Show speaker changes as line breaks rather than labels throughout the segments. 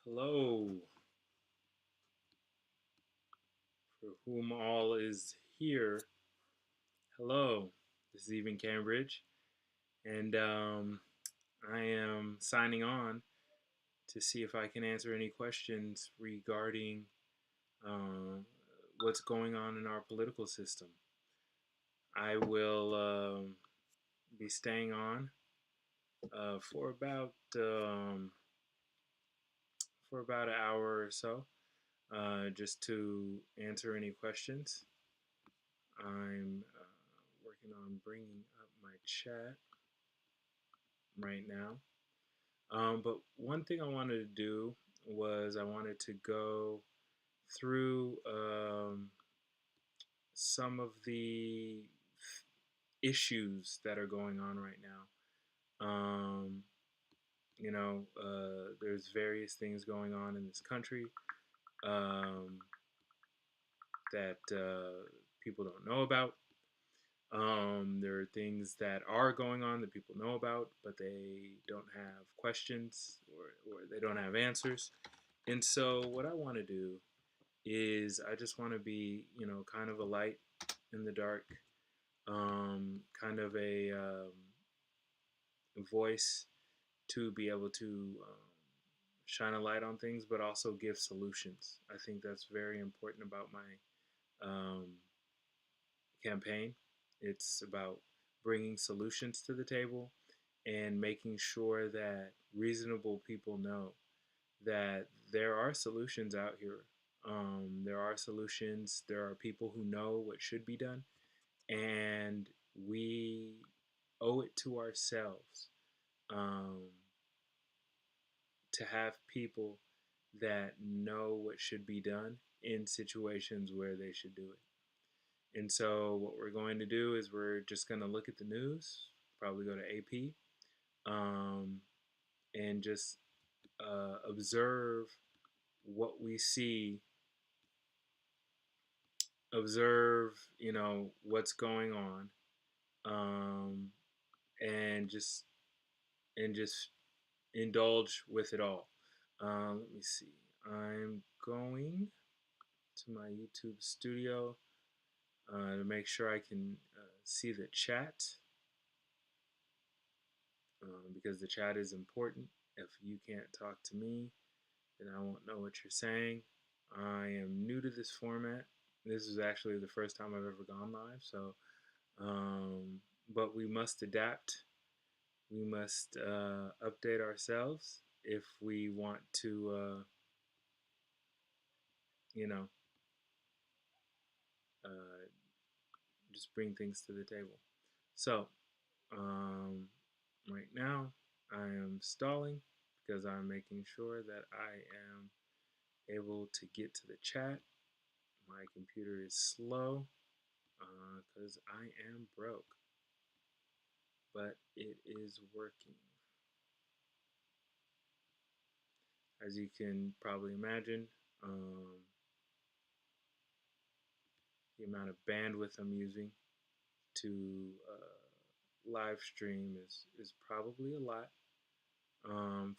Hello, for whom all is here. Hello, this is Eban Cambridge, and I am signing on to see if I can answer any questions regarding um, what's going on in our political system. I will be staying on for about an hour or so, just to answer any questions. I'm working on bringing up my chat right now. But one thing I wanted to do was I wanted to go through some of the issues that are going on right now. There's various things going on in this country um, that people don't know about. There are things that are going on that people know about, but they don't have questions or they don't have answers. And so, what I want to do is I just want to be, kind of a light in the dark, kind of a voice to be able to shine a light on things, but also give solutions. I think that's very important about my campaign. It's about bringing solutions to the table and making sure that reasonable people know that there are solutions out here. There are solutions. There are people who know what should be done, and we owe it to ourselves um, to have people that know what should be done in situations where they should do it. And so, what we're going to do is we're just going to look at the news, probably go to AP, um, and just observe what we see, observe, what's going on, um, and just indulge with it all. Let me see. I'm going to my YouTube studio to make sure I can see the chat because the chat is important. If you can't talk to me, then I won't know what you're saying. I am new to this format. This is actually the first time I've ever gone live, so but we must adapt. We must update ourselves if we want to, you know, uh, just bring things to the table. So, right now, I am stalling because I'm making sure that I am able to get to the chat. My computer is slow because I am broke, but it is working. As you can probably imagine, the amount of bandwidth I'm using to live stream is probably a lot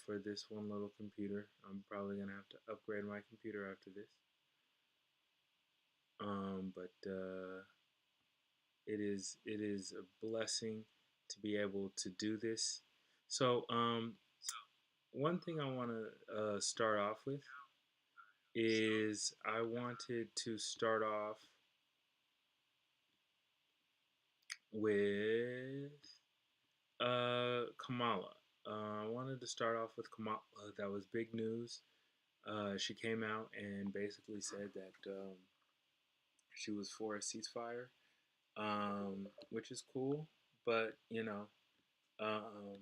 for this one little computer. I'm probably gonna have to upgrade my computer after this. But it is a blessing to be able to do this. So one thing I want to start off with is I wanted to start off with Kamala. I wanted to start off with Kamala. That was big news. She came out and basically said that she was for a ceasefire, which is cool. But um,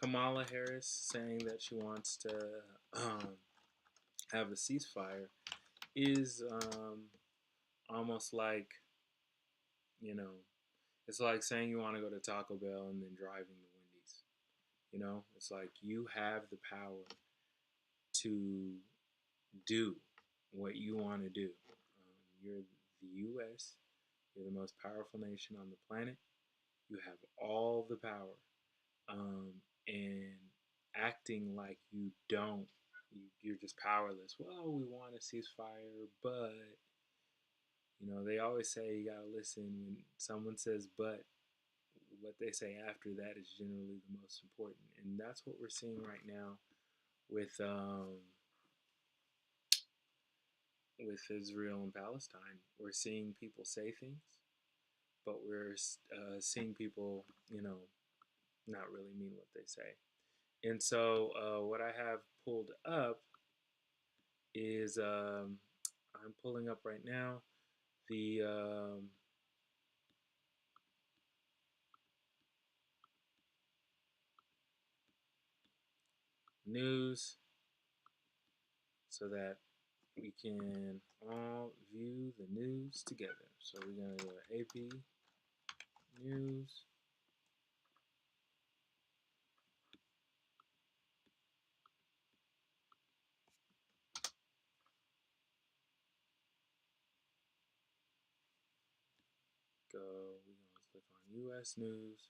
Kamala Harris saying that she wants to have a ceasefire is almost like you know it's like saying you want to go to Taco Bell and then driving to Wendy's. It's like you have the power to do what you want to do. You're the U.S. You're the most powerful nation on the planet. You have all the power, and acting like you don't. You're just powerless. Well, we want a ceasefire, but they always say you gotta listen when someone says but. What they say after that is generally the most important, and that's what we're seeing right now with Israel and Palestine. We're seeing people say things, but we're seeing people, not really mean what they say. And so, what I have pulled up is I'm pulling up right now the news so that we can all view the news together. So we're going to go to AP News. Go. We're going to click on US News.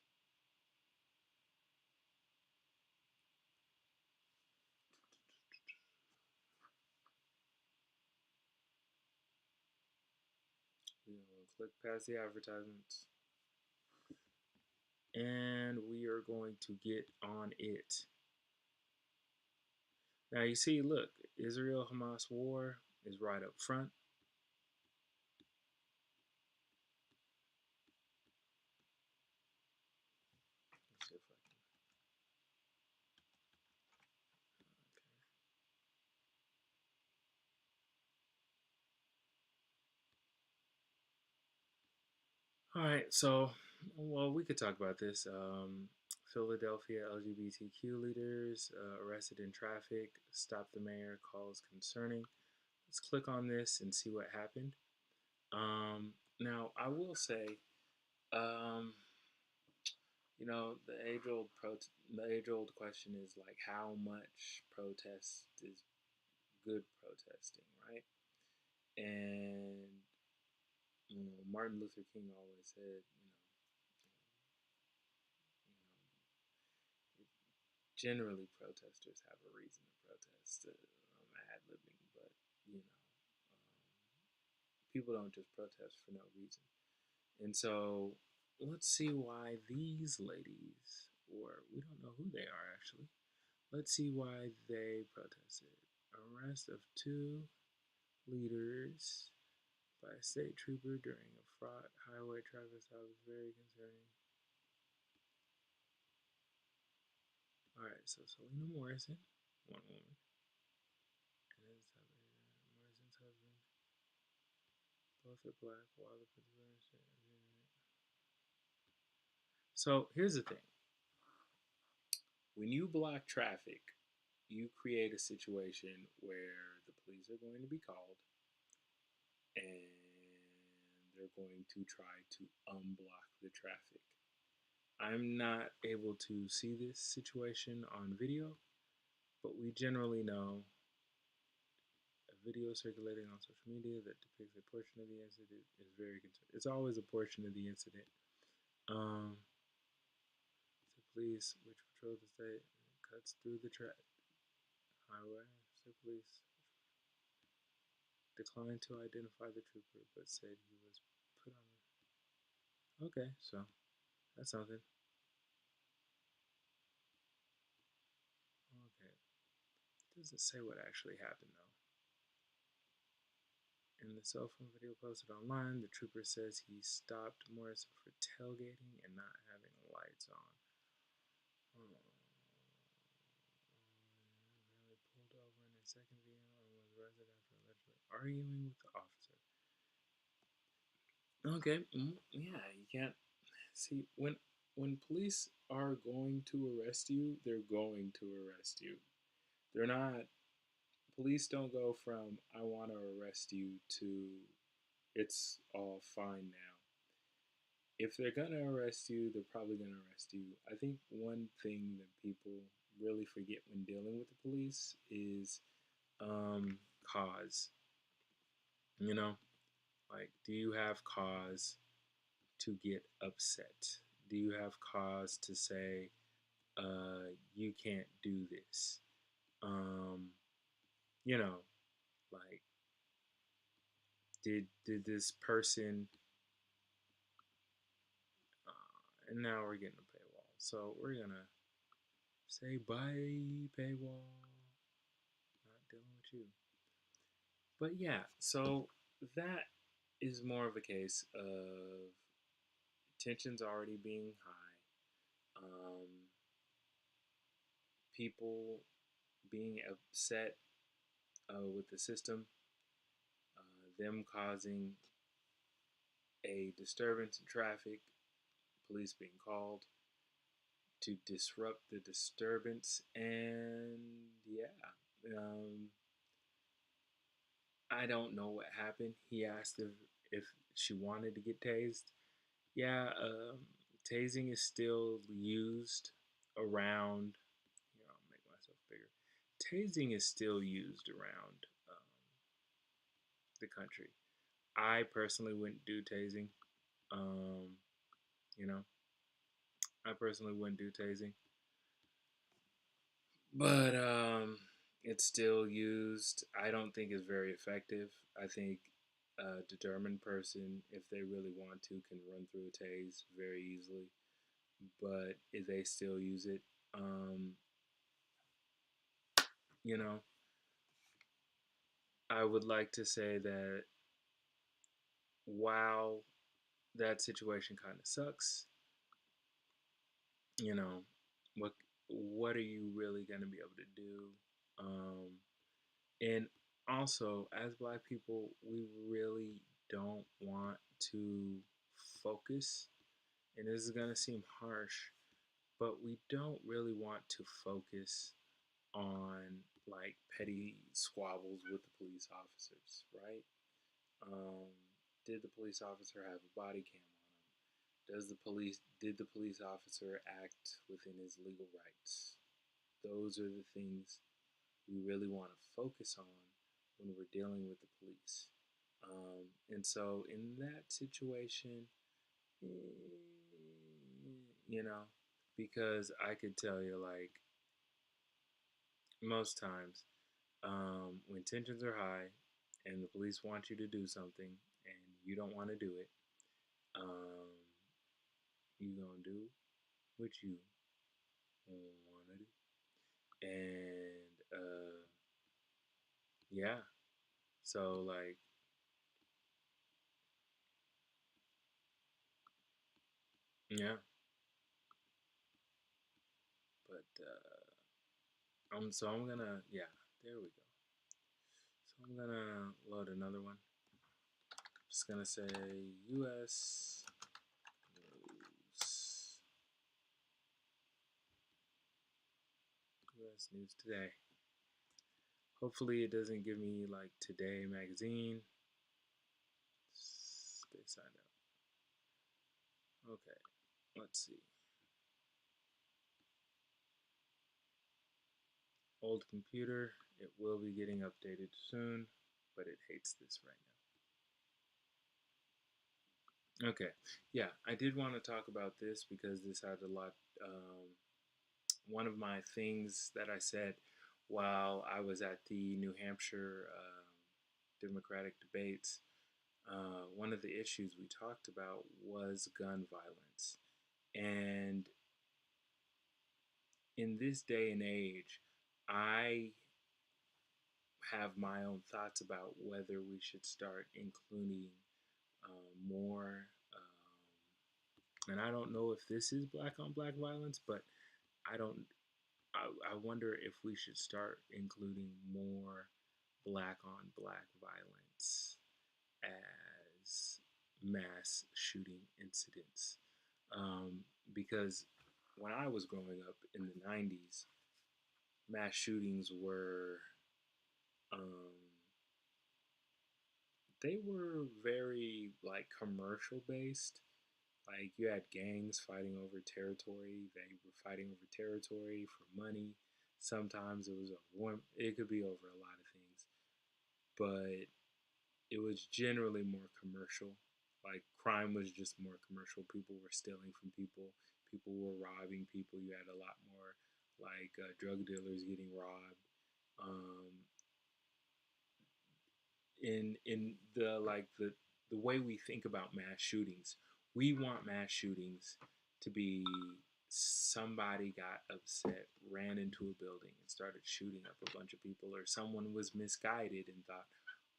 We're going to click past the advertisements. And we are going to get on it. Now you see, look, Israel-Hamas war is right up front. Let's see if I can. Okay. All right, so, well, we could talk about this. Philadelphia LGBTQ leaders arrested in traffic. Stop the mayor calls concerning. Let's click on this and see what happened. Now, I will say, um, the age-old question is like how much protest is good protesting, right? And Martin Luther King always said, generally protesters have a reason to protest. I'm ad-libbing, but people don't just protest for no reason. And so let's see why these ladies, or we don't know who they are actually. Let's see why they protested. Arrest of two leaders by a state trooper during a fraught highway traffic stop is very concerning. Alright, so Selena Morrison, one woman, and his Morrison's husband, both are black, while the principal. So here's the thing. When you block traffic, you create a situation where the police are going to be called and they're going to try to unblock the traffic. I'm not able to see this situation on video, but we generally know a video circulating on social media that depicts a portion of the incident is very concerning. It's always a portion of the incident. The police, which patrol the state, cuts through the highway. The police declined to identify the trooper, but said he was put on. Okay, so that's something. Okay, it doesn't say what actually happened though. In the cell phone video posted online, the trooper says he stopped Morrison for tailgating and not having lights on. Pulled over in a second vehicle and was arrested after allegedly arguing with the officer. Okay, yeah, you can't see when police are going to arrest you, they're going to arrest you. They're not. Police don't go from I want to arrest you to it's all fine now. If they're gonna arrest you, they're probably gonna arrest you. I think one thing that people really forget when dealing with the police is cause. You know, like, do you have cause to get upset? Do you have cause to say, you can't do this. Um, you know, like did this person and now we're getting a paywall. So we're gonna say bye paywall. Not dealing with you. But yeah, so that is more of a case of tensions already being high, people being upset with the system, them causing a disturbance in traffic, police being called to disrupt the disturbance, and yeah, I don't know what happened. He asked if she wanted to get tased. Yeah, tasing is still used around. Here, I'll make myself bigger. Tasing is still used around the country. I personally wouldn't do tasing. Um, you know, I personally wouldn't do tasing, but it's still used. I don't think it's very effective. I think a determined person, if they really want to, can run through a tase very easily. But if they still use it, um, you know, I would like to say that while that situation kind of sucks, you know, what what are you really going to be able to do? Um, and also, as Black people, we really don't want to focus. And this is going to seem harsh, but we don't really want to focus on like petty squabbles with the police officers, right? Um, did the police officer have a body cam on him? Did the police officer act within his legal rights? Those are the things we really want to focus on when we're dealing with the police. And so in that situation, you know, because I could tell you, like, most times, when tensions are high and the police want you to do something and you don't want to do it, um, you gonna do what you want to do. And yeah, so like, yeah, but I'm gonna, yeah, there we go. So I'm gonna load another one. Just gonna say U.S. News. U.S. News Today. Hopefully it doesn't give me like Today magazine. Stay signed up. Okay, let's see. Old computer. It will be getting updated soon, but it hates this right now. Okay, yeah, I did want to talk about this because this had a lot. One of my things that I said while I was at the New Hampshire Democratic debates, one of the issues we talked about was gun violence. And in this day and age, I have my own thoughts about whether we should start including more. And I don't know if this is black on black violence, but I don't. I wonder if we should start including more black on black violence as mass shooting incidents. Because when I was growing up in the 90s, mass shootings were um, they were very like commercial based. Like you had gangs fighting over territory. They were fighting over territory for money. Sometimes it was over one. It could be over a lot of things, but it was generally more commercial. Like crime was just more commercial. People were stealing from people. people were robbing people. You had a lot more like drug dealers getting robbed. Um, in the way we think about mass shootings, we want mass shootings to be somebody got upset, ran into a building, and started shooting up a bunch of people, or someone was misguided and thought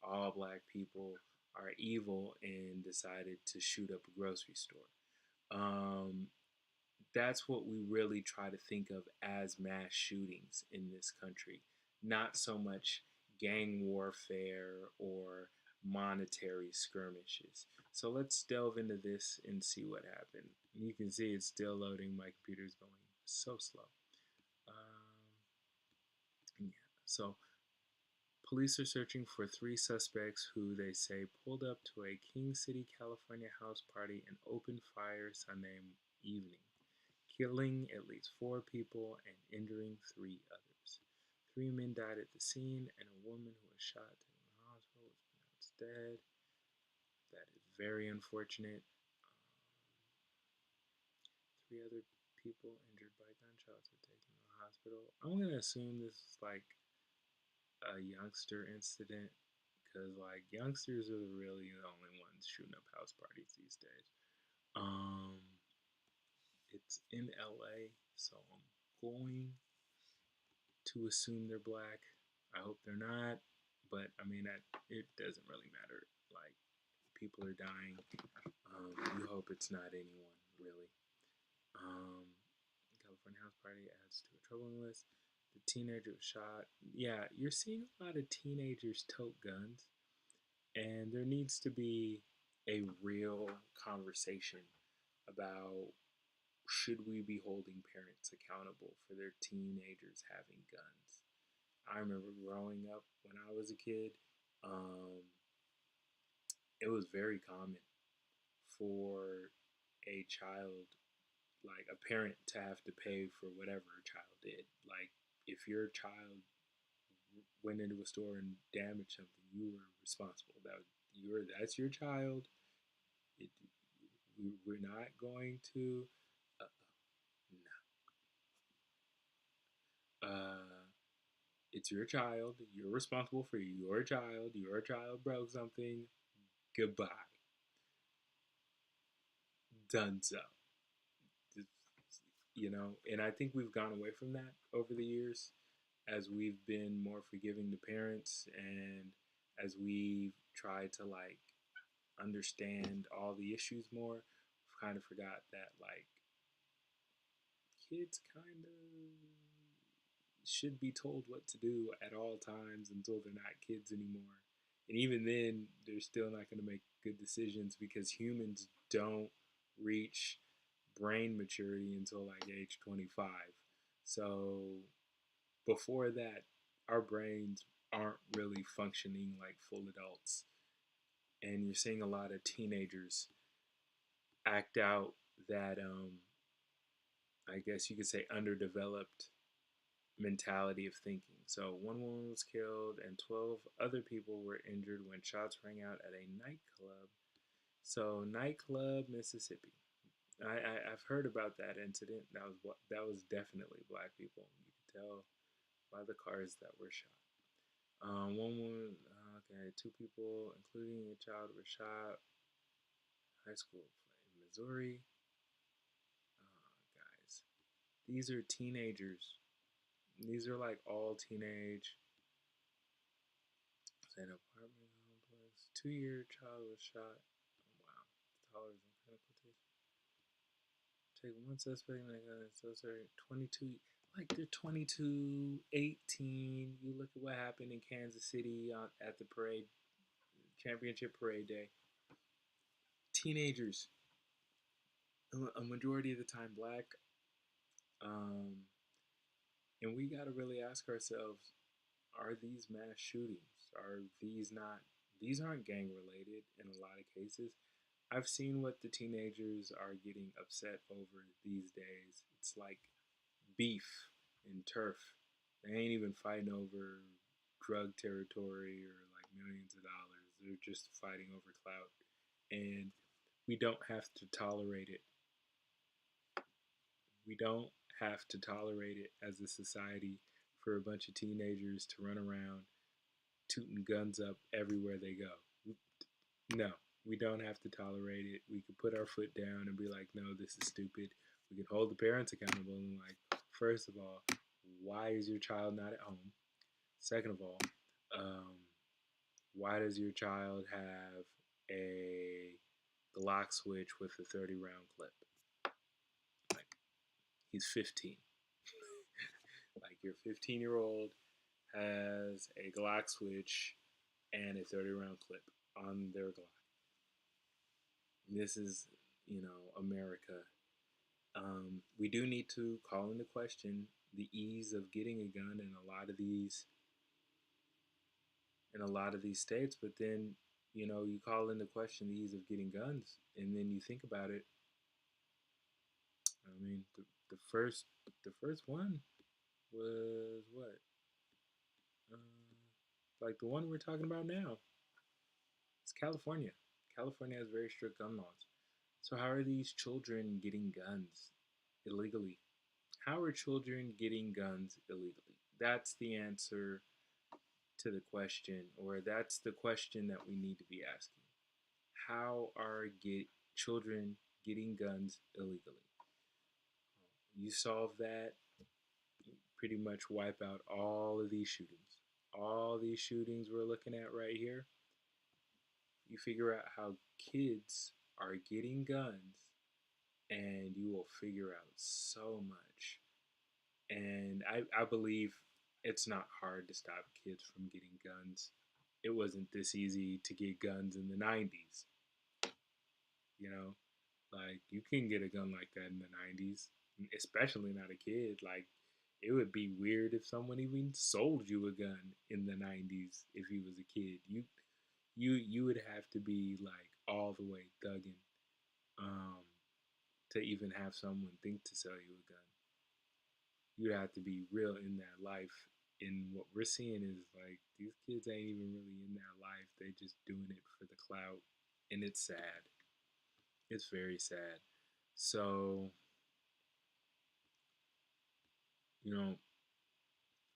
all black people are evil and decided to shoot up a grocery store. Um, that's what we really try to think of as mass shootings in this country, not so much gang warfare or monetary skirmishes. So let's delve into this and see what happened. You can see it's still loading. My computer's going so slow. Yeah. So police are searching for three suspects who they say pulled up to a King City, California house party and opened fire Sunday evening, killing at least four people and injuring three others. Three men died at the scene, and a woman who was shot in the hospital was pronounced dead. That is very unfortunate. Three other people injured by gunshots were taken to the hospital. I'm gonna assume this is like a youngster incident, because like youngsters are really the only ones shooting up house parties these days. Um, it's in LA, so I'm going to assume they're black. I hope they're not, but I mean, it doesn't really matter. Like, people are dying. You hope it's not anyone, really. Um, California house party adds to a troubling list. The teenager was shot. Yeah, you're seeing a lot of teenagers tote guns, and there needs to be a real conversation about should we be holding parents accountable for their teenagers having guns. I remember growing up when I was a kid, um, it was very common for a child, like a parent, to have to pay for whatever a child did. Like, if your child went into a store and damaged something, you were responsible. That's your child. It, we're not going to. Uh, no. It's your child. You're responsible for your child. Your child broke something. Goodbye. Done so. And I think we've gone away from that over the years as we've been more forgiving to parents, and as we've tried to like understand all the issues more. We've kind of forgot that like kids kind of should be told what to do at all times until they're not kids anymore. And even then, they're still not going to make good decisions because humans don't reach brain maturity until like age 25. So before that, our brains aren't really functioning like full adults. And you're seeing a lot of teenagers act out that, I guess you could say, underdeveloped mentality of thinking. So one woman was killed and 12 other people were injured when shots rang out at a nightclub. So nightclub, Mississippi. I've heard about that incident. That was definitely black people. You could tell by the cars that were shot. One woman, okay, two people, including a child, were shot. High school in Missouri. Guys, these are teenagers. These are like all teenage. An apartment complex. 2-year child was shot. Oh, wow. Dollars in critical condition. Take one suspect and they got so sorry. 22. Like they're 22, 18. You look at what happened in Kansas City at the parade, championship parade day. Teenagers, a majority of the time black. Um, and we got to really ask ourselves, are these mass shootings? Are these not? These aren't gang related in a lot of cases. I've seen what the teenagers are getting upset over these days. It's like beef and turf. They ain't even fighting over drug territory or like millions of dollars. They're just fighting over clout. And we don't have to tolerate it. We don't have to tolerate it as a society for a bunch of teenagers to run around tooting guns up everywhere they go. No, we don't have to tolerate it. We can put our foot down and be like, no, this is stupid. We can hold the parents accountable and, like, first of all, why is your child not at home? Second of all, um, why does your child have a Glock switch with a 30 round clip? Like, he's 15. Like, your 15-year-old has a Glock switch and a 30 round clip on their Glock. This is, America. We do need to call into question the ease of getting a gun in a lot of these states, but then you call into question the ease of getting guns, and then you think about it. I mean, the first one was what, like the one we're talking about now. It's California. California has very strict gun laws. So how are these children getting guns illegally? How are children getting guns illegally? That's the answer to the question, or that's the question that we need to be asking. How are children getting guns illegally? You solve that, you pretty much wipe out all of these shootings. All these shootings we're looking at right here, you figure out how kids are getting guns, and you will figure out so much. And I believe it's not hard to stop kids from getting guns. It wasn't this easy to get guns in the 90s, you know? Like, you can get a gun like that in the 90s, especially not a kid. Like, it would be weird if someone even sold you a gun in the 90s if you was a kid. You would have to be like all the way thugging um, to even have someone think to sell you a gun. You have to be real in that life. And what we're seeing is like these kids ain't even really in that life. They just doing it for the clout, and it's sad. It's very sad. So you know,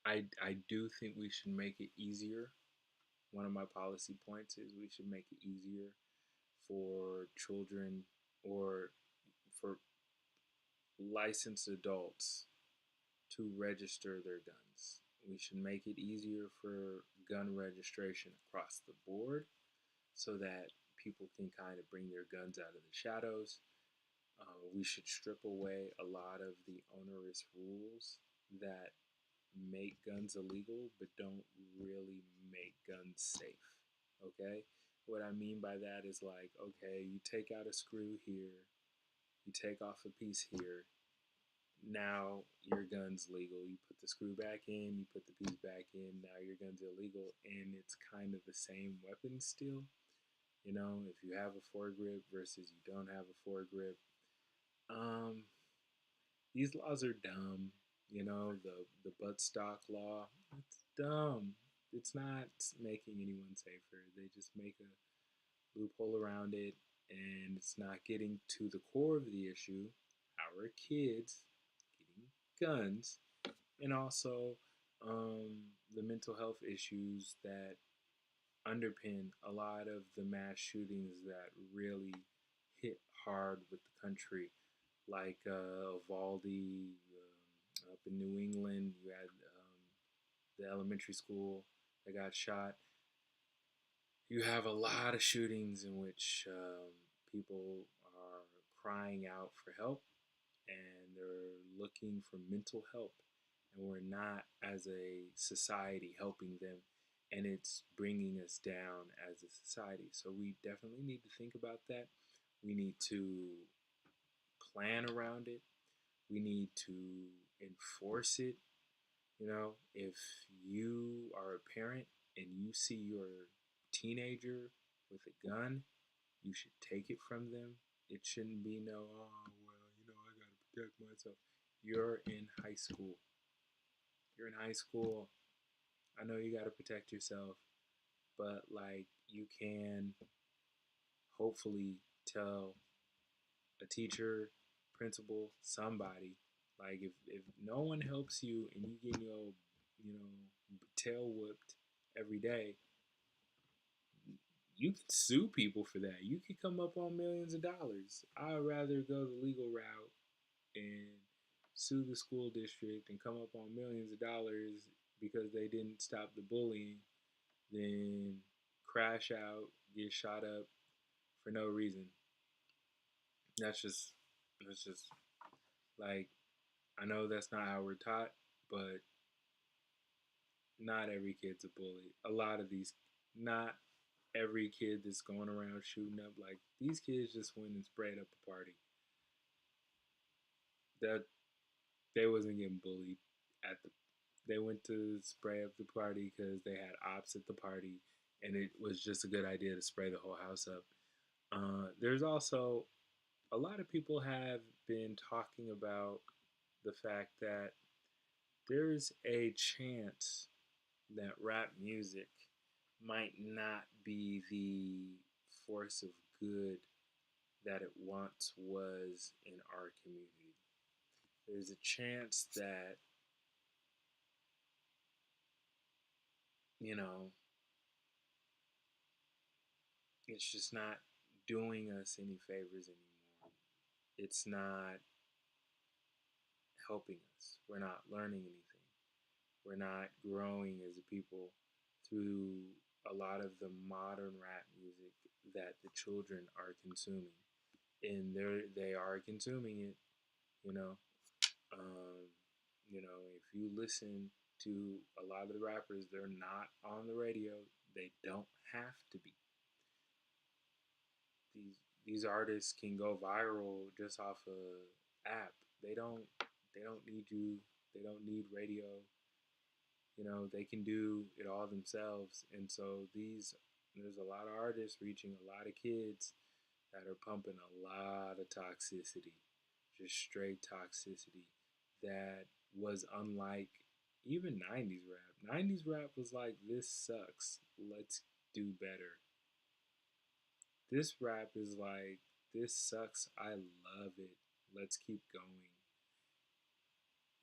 I do think we should make it easier. One of my policy points is we should make it easier for children or for licensed adults to register their guns. We should make it easier for gun registration across the board so that people can kind of bring their guns out of the shadows. We should strip away a lot of the onerous rules that make guns illegal but don't really make guns safe. Okay? What I mean by that is like, okay, you take out a screw here, you take off a piece here, now your gun's legal. You put the screw back in, you put the piece back in, now your gun's illegal, and it's kind of the same weapon still. If you have a foregrip versus you don't have a foregrip. Um, these laws are dumb. The butt stock law, it's dumb. It's not making anyone safer. They just make a loophole around it, and it's not getting to the core of the issue. How are kids getting guns? And also the mental health issues that underpin a lot of the mass shootings that really hit hard with the country, like Uvalde, up in New England. You had the elementary school that got shot. You have a lot of shootings in which people are crying out for help, and they're looking for mental help, and we're not as a society helping them, and it's bringing us down as a society. So we definitely need to think about that. We need to plan around it. We need to enforce it. If you are a parent and you see your teenager with a gun, you should take it from them. It shouldn't be no, oh, well, I got to protect myself. You're in high school. You're in high school. I know you got to protect yourself, but like you can hopefully tell a teacher, principal, somebody Like if no one helps you and you get your tail whipped every day, you can sue people for that. You could come up on millions of dollars. I'd rather go the legal route and sue the school district and come up on millions of dollars because they didn't stop the bullying than crash out, get shot up for no reason. That's just like, I know that's not how we're taught, but not every kid's a bully. A lot of these, not every kid that's going around shooting up, like these kids just went and sprayed up a party. That they wasn't getting bullied at the. They went to spray up the party because they had ops at the party, and it was just a good idea to spray the whole house up. There's also a lot of people have been talking about the fact that there's a chance that rap music might not be the force of good that it once was in our community. There's a chance that, you know, it's just not doing us any favors anymore. It's not helping us. We're not learning anything. We're not growing as a people through a lot of the modern rap music that the children are consuming. And they are consuming it, you know. Um, if you listen to a lot of the rappers, they're not on the radio. They don't have to be. These artists can go viral just off a app. They don't they don't need you. They don't need radio. They can do it all themselves. And so there's a lot of artists reaching a lot of kids that are pumping a lot of toxicity, just straight toxicity that was unlike even 90s rap. 90s rap was like, this sucks. Let's do better. This rap is like, this sucks. I love it. Let's keep going.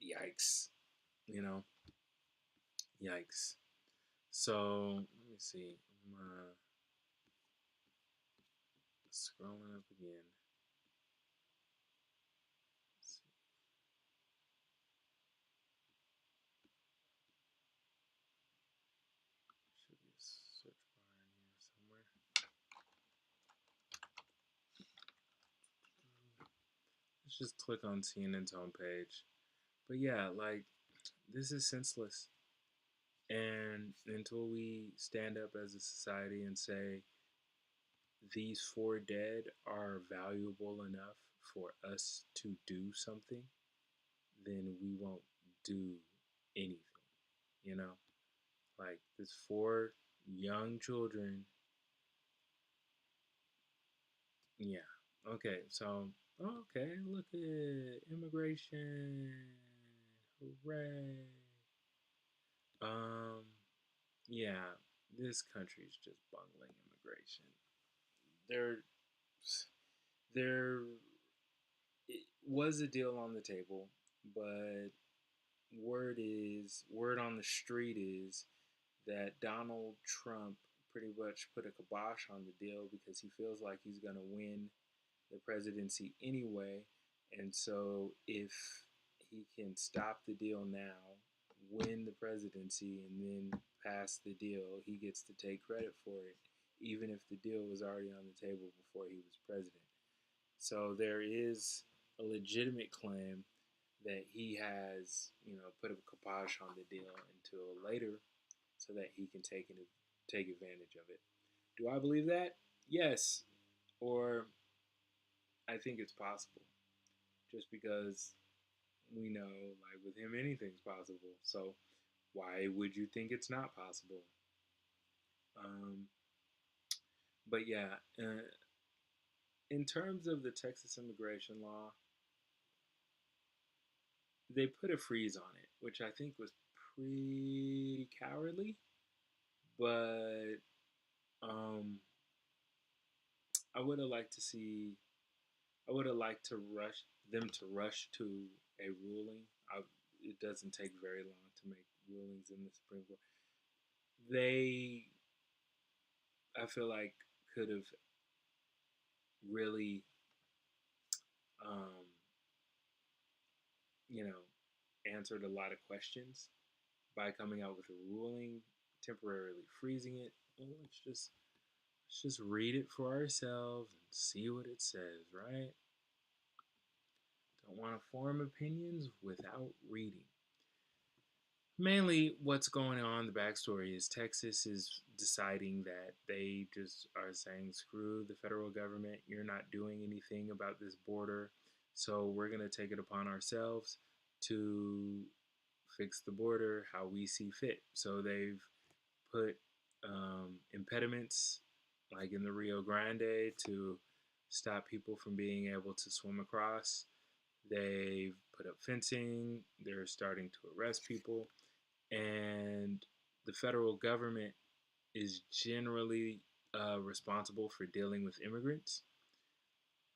Yikes. You know, yikes. So, let me see. I'm scrolling up again. Should be a search bar in here somewhere. Let's just click on CNN's homepage. But yeah, like, this is senseless. And until we stand up as a society and say these four dead are valuable enough for us to do something, then we won't do anything. You know, like there's four young children. Yeah. Okay. So, okay. Look at immigration. Hooray. Um. Yeah. This country's just bungling immigration. There, there was a deal on the table, but word on the street is that Donald Trump pretty much put a kibosh on the deal because he feels like he's going to win the presidency anyway. And so if he can stop the deal now, win the presidency, and then pass the deal, he gets to take credit for it, even if the deal was already on the table before he was president. So there is a legitimate claim that he has, put a kibosh on the deal until later so that he can take advantage of it. Do I believe that? Yes. Or I think it's possible. Just because we know, like with him, anything's possible. So why would you think it's not possible? Um, but yeah, in terms of the Texas immigration law, they put a freeze on it, which I think was pretty cowardly. But um, I would have liked to see. I would have liked to rush to a ruling. It doesn't take very long to make rulings in the Supreme Court. They, I feel like, could have really, um, you know, answered a lot of questions by coming out with a ruling, temporarily freezing it. Well, let's just read it for ourselves and see what it says, right? Don't want to form opinions without reading. Mainly, what's going on, the backstory is Texas is deciding that they just are saying, screw the federal government, you're not doing anything about this border, so we're going to take it upon ourselves to fix the border how we see fit. So they've put impediments, like in the Rio Grande, to stop people from being able to swim across. They've put up fencing, they're starting to arrest people, and the federal government is generally responsible for dealing with immigrants.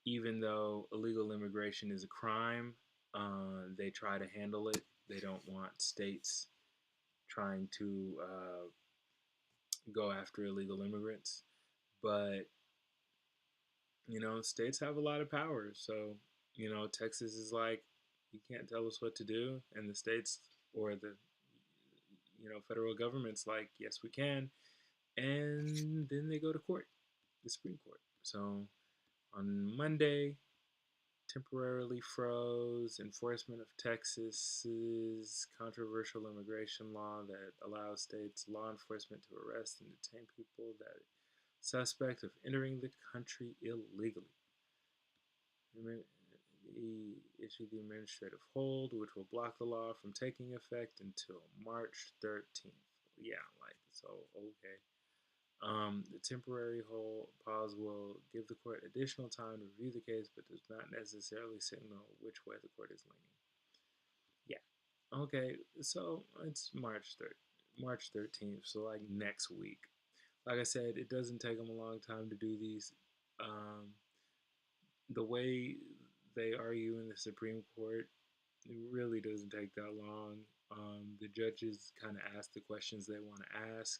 Even though illegal immigration is a crime, they try to handle it. They don't want states trying to go after illegal immigrants. But, states have a lot of power. So, Texas is like, you can't tell us what to do. And the states or the, federal government's like, yes, we can. And then they go to court, the Supreme Court. So on Monday, temporarily froze enforcement of Texas's controversial immigration law that allows states' law enforcement to arrest and detain people that are suspect of entering the country illegally. He issued the administrative hold, which will block the law from taking effect until March 13th. Yeah, like, so, okay. The temporary hold pause will give the court additional time to review the case, but does not necessarily signal which way the court is leaning. Yeah. Okay, so it's March 13th, so like next week. Like I said, it doesn't take them a long time to do these. The way they argue in the Supreme Court, it really doesn't take that long. The judges kind of ask the questions they want to ask.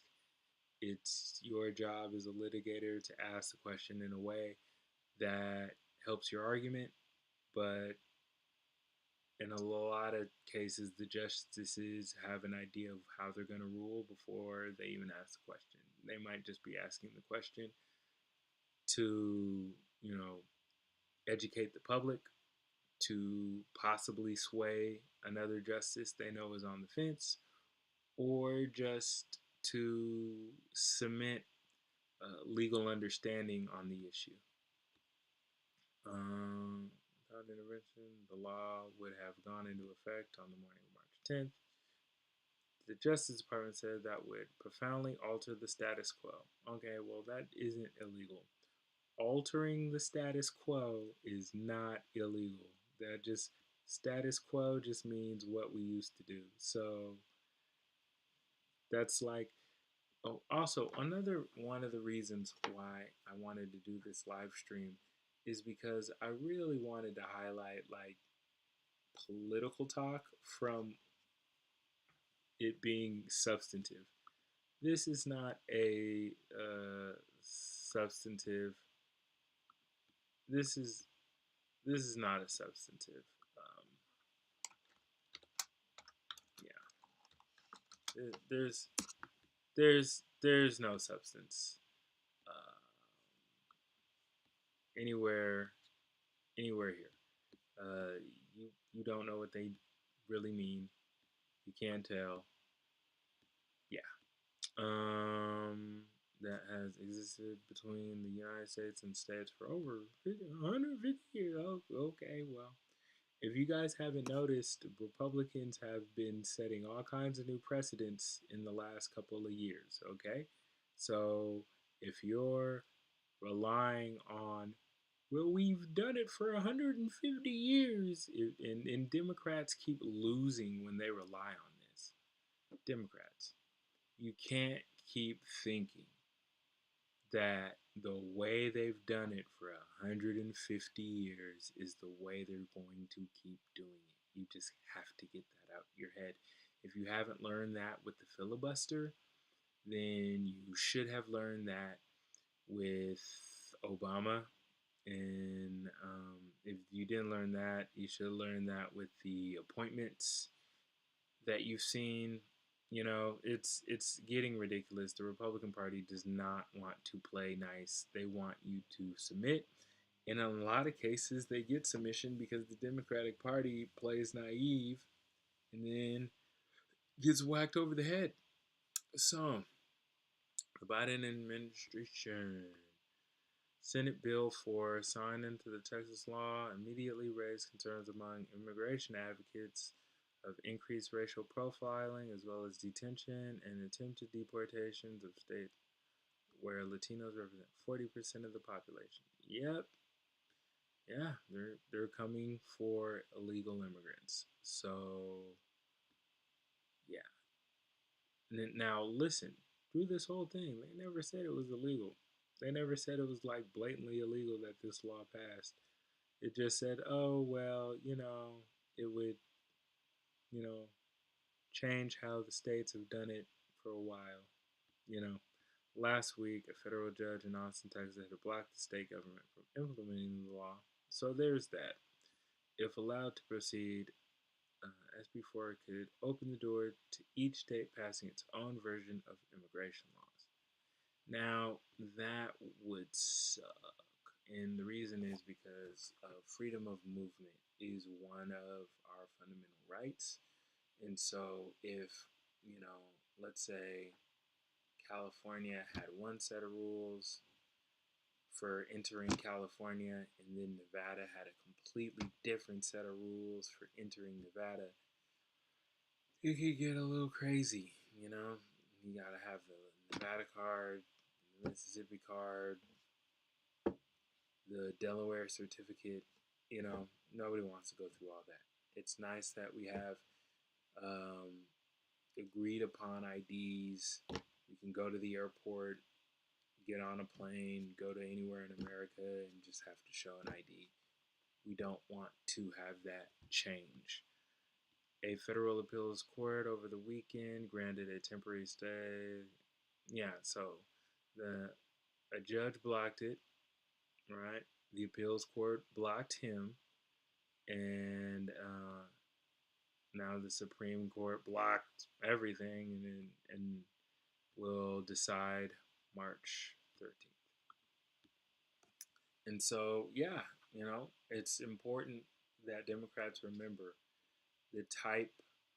It's your job as a litigator to ask the question in a way that helps your argument, but in a lot of cases, the justices have an idea of how they're going to rule before they even ask the question. They might just be asking the question to, educate the public, to possibly sway another justice they know is on the fence, or just to cement legal understanding on the issue. Without intervention, the law would have gone into effect on the morning of March 10th. The Justice Department said that would profoundly alter the status quo. Okay, well, that isn't illegal. Altering the status quo is not illegal. That just, status quo just means what we used to do. So that's like, oh, also, another one of the reasons why I wanted to do this live stream is because I really wanted to highlight like political talk from it being substantive. This is not a substantive. This is not a substantive. Yeah, there's no substance anywhere here. You don't know what they really mean. You can't tell. Yeah. That has existed between the United States and states for over 150 years. Oh, okay, well, if you guys haven't noticed, Republicans have been setting all kinds of new precedents in the last couple of years, okay? So if you're relying on, well, we've done it for 150 years, and Democrats keep losing when they rely on this. Democrats, you can't keep thinking that the way they've done it for 150 years is the way they're going to keep doing it. You just have to get that out your head. If you haven't learned that with the filibuster, then you should have learned that with Obama. And if you didn't learn that, you should learn that with the appointments that you've seen. It's getting ridiculous. The Republican Party does not want to play nice. They want you to submit. In a lot of cases, they get submission because the Democratic Party plays naive and then gets whacked over the head. So, the Biden administration Senate bill for sign into the Texas law immediately raised concerns among immigration advocates of increased racial profiling as well as detention and attempted deportations of states where Latinos represent 40% of the population. Yep. Yeah, they're coming for illegal immigrants. So, yeah. Now listen, through this whole thing, they never said it was illegal. They never said it was like blatantly illegal that this law passed. It just said, oh, well, it would, you know, change how the states have done it for a while. You know, last week, a federal judge in Austin, Texas, had blocked the state government from implementing the law. So there's that. If allowed to proceed, SB 4 could open the door to each state passing its own version of immigration laws. Now, that would suck. And the reason is because freedom of movement is one of our fundamental rights. And so, if, let's say California had one set of rules for entering California, and then Nevada had a completely different set of rules for entering Nevada, it could get a little crazy. You gotta have the Nevada card, the Mississippi card, the Delaware certificate. Nobody wants to go through all that. It's nice that we have um, agreed upon IDs. We can go to the airport, get on a plane, go to anywhere in America, and just have to show an ID. We don't want to have that change. A federal appeals court over the weekend granted a temporary stay. Yeah, so a judge blocked it, right? The appeals court blocked him, and now the Supreme Court blocked everything, and will decide March 13th. And so, yeah, it's important that Democrats remember the type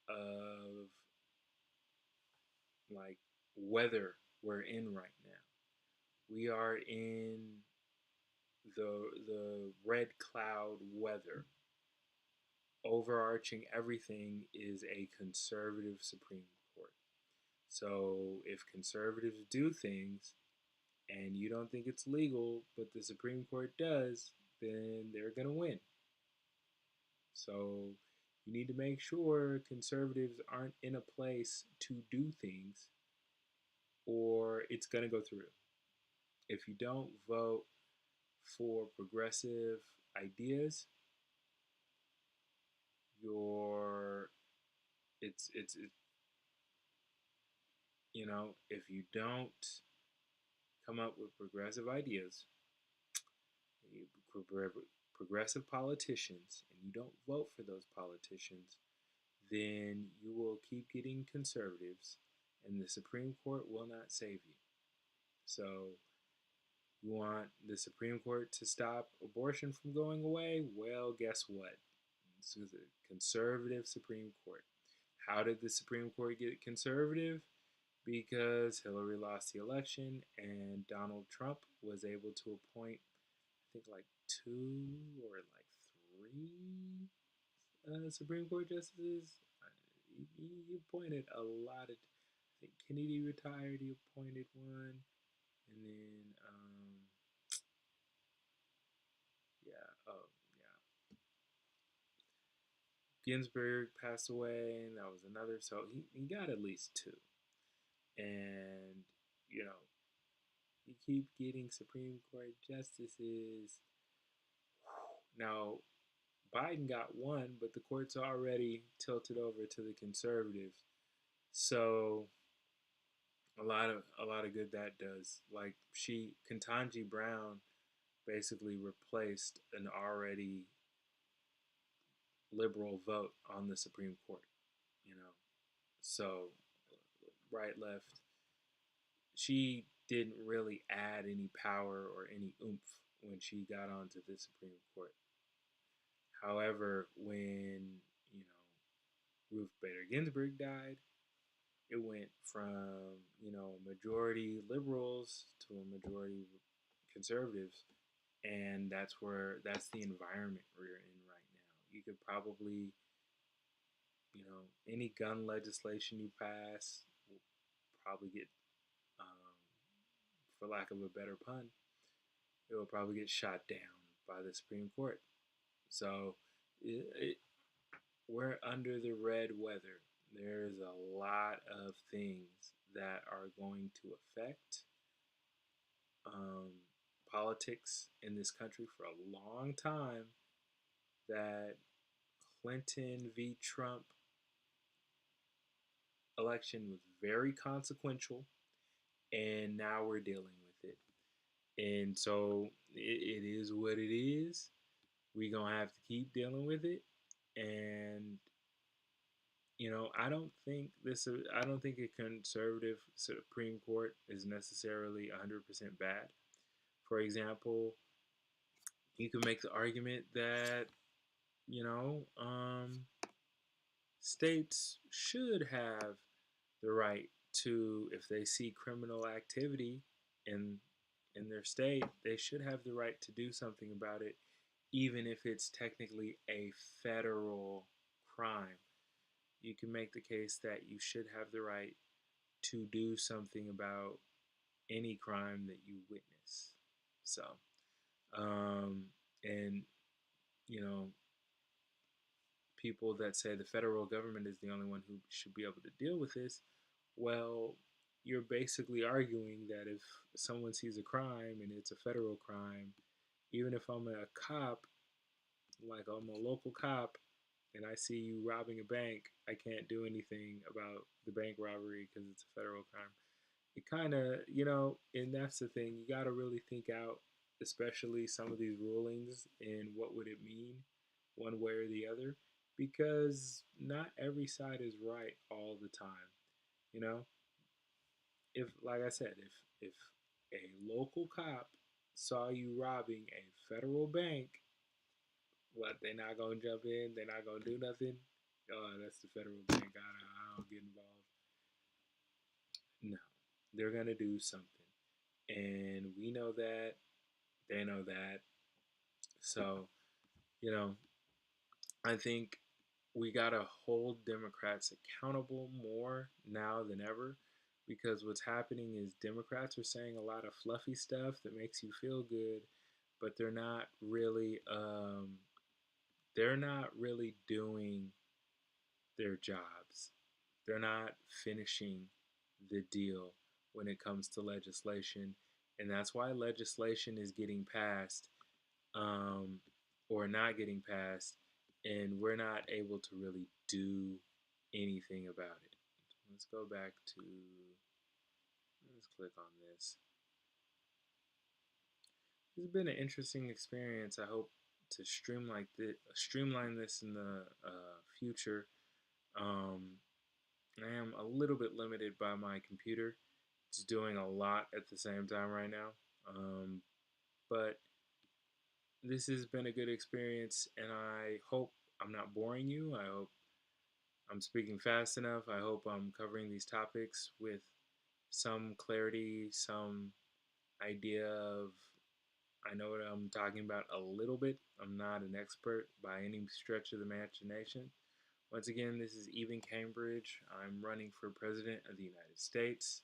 of like weather we're in right now. We are in the red cloud weather. Overarching everything is a conservative Supreme Court. So if conservatives do things and you don't think it's legal, but the Supreme Court does, then they're going to win. So you need to make sure conservatives aren't in a place to do things or it's going to go through. If you don't vote for progressive ideas, it's if you don't come up with progressive ideas, progressive politicians, and you don't vote for those politicians, then you will keep getting conservatives, and the Supreme Court will not save you. So, you want the Supreme Court to stop abortion from going away? Well, guess what? This is a conservative Supreme Court. How did the Supreme Court get conservative? Because Hillary lost the election and Donald Trump was able to appoint, I think, like 2 or like 3 Supreme Court justices. He appointed a lot of. I think Kennedy retired. He appointed one, and then yeah, oh yeah, Ginsburg passed away, and that was another. So he got at least 2, and you know you keep getting Supreme Court justices. Now, Biden got one, but the court's already tilted over to the conservatives. So a lot of good that does. Like Ketanji Brown basically replaced an already liberal vote on the Supreme Court. You know, so right, left. She didn't really add any power or any oomph when she got onto the Supreme Court. However, when Ruth Bader Ginsburg died, it went from majority liberals to a majority conservatives, and that's the environment we're in right now. You could probably any gun legislation you pass will probably get, um, for lack of a better pun, it will probably get shot down by the Supreme Court. So it, we're under the red weather. There's a lot of things that are going to affect um, politics in this country for a long time. That Clinton v. Trump election was very consequential, and now we're dealing with it. And so it is what it is. We're going to have to keep dealing with it. And I don't think a conservative Supreme Court is necessarily 100% bad. For example, you can make the argument that you know states should have the right to, if they see criminal activity in their state, they should have the right to do something about it, even if it's technically a federal crime. You can make the case that you should have the right to do something about any crime that you witness. So, um, and you know, people that say the federal government is the only one who should be able to deal with this, well, you're basically arguing that if someone sees a crime and it's a federal crime, even if I'm a cop, like I'm a local cop, and I see you robbing a bank, I can't do anything about the bank robbery because it's a federal crime. It kind of, and that's the thing. You got to really think out, especially some of these rulings, and what would it mean one way or the other, because not every side is right all the time. You know, if, like I said, if a local cop saw you robbing a federal bank, what, they not gonna jump in? They not gonna do nothing? Oh, that's the federal bank. I don't get involved. No, they're gonna do something, and we know that. They know that. So, you know, I think we gotta hold Democrats accountable more now than ever, because what's happening is Democrats are saying a lot of fluffy stuff that makes you feel good, but they're not really doing their jobs. They're not finishing the deal when it comes to legislation. And that's why legislation is getting passed, um, or not getting passed, and we're not able to really do anything about it. Let's go back to, let's click on this. This has been an interesting experience. I hope to streamline this in the future. Um, I am a little bit limited by my computer. It's doing a lot at the same time right now. But this has been a good experience, and I hope I'm not boring you. I hope I'm speaking fast enough. I hope I'm covering these topics with some clarity, some idea of, I know what I'm talking about a little bit. I'm not an expert by any stretch of the imagination. Once again, this is Eban Cambridge. I'm running for President of the United States.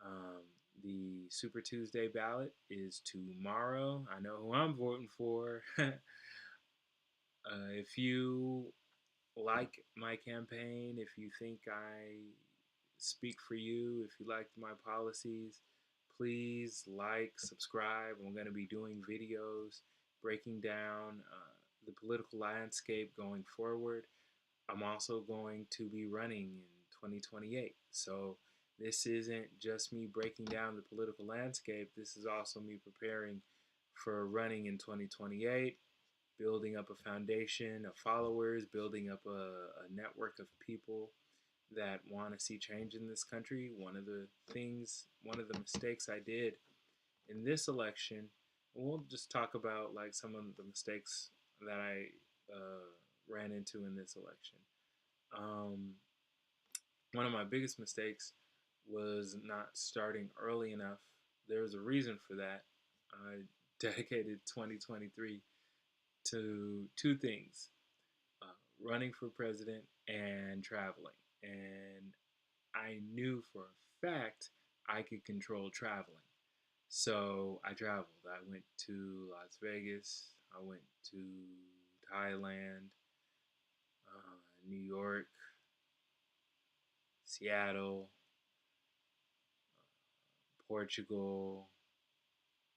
Um, the Super Tuesday ballot is tomorrow. I know who I'm voting for. If you like my campaign, if you think I speak for you, if you like my policies, please like, subscribe. I'm going to be doing videos breaking down the political landscape going forward. I'm also going to be running in 2028. So this isn't just me breaking down the political landscape, this is also me preparing for running in 2028, building up a foundation of followers, building up a network of people that want to see change in this country. One of the mistakes I did in this election, we'll just talk about like some of the mistakes that I ran into in this election. Um, One of my biggest mistakes was not starting early enough. There was a reason for that. I dedicated 2023 to two things: uh, running for president and traveling. And I knew for a fact I could control traveling. So I traveled. I went to Las Vegas. I went to Thailand, New York, Seattle, Portugal,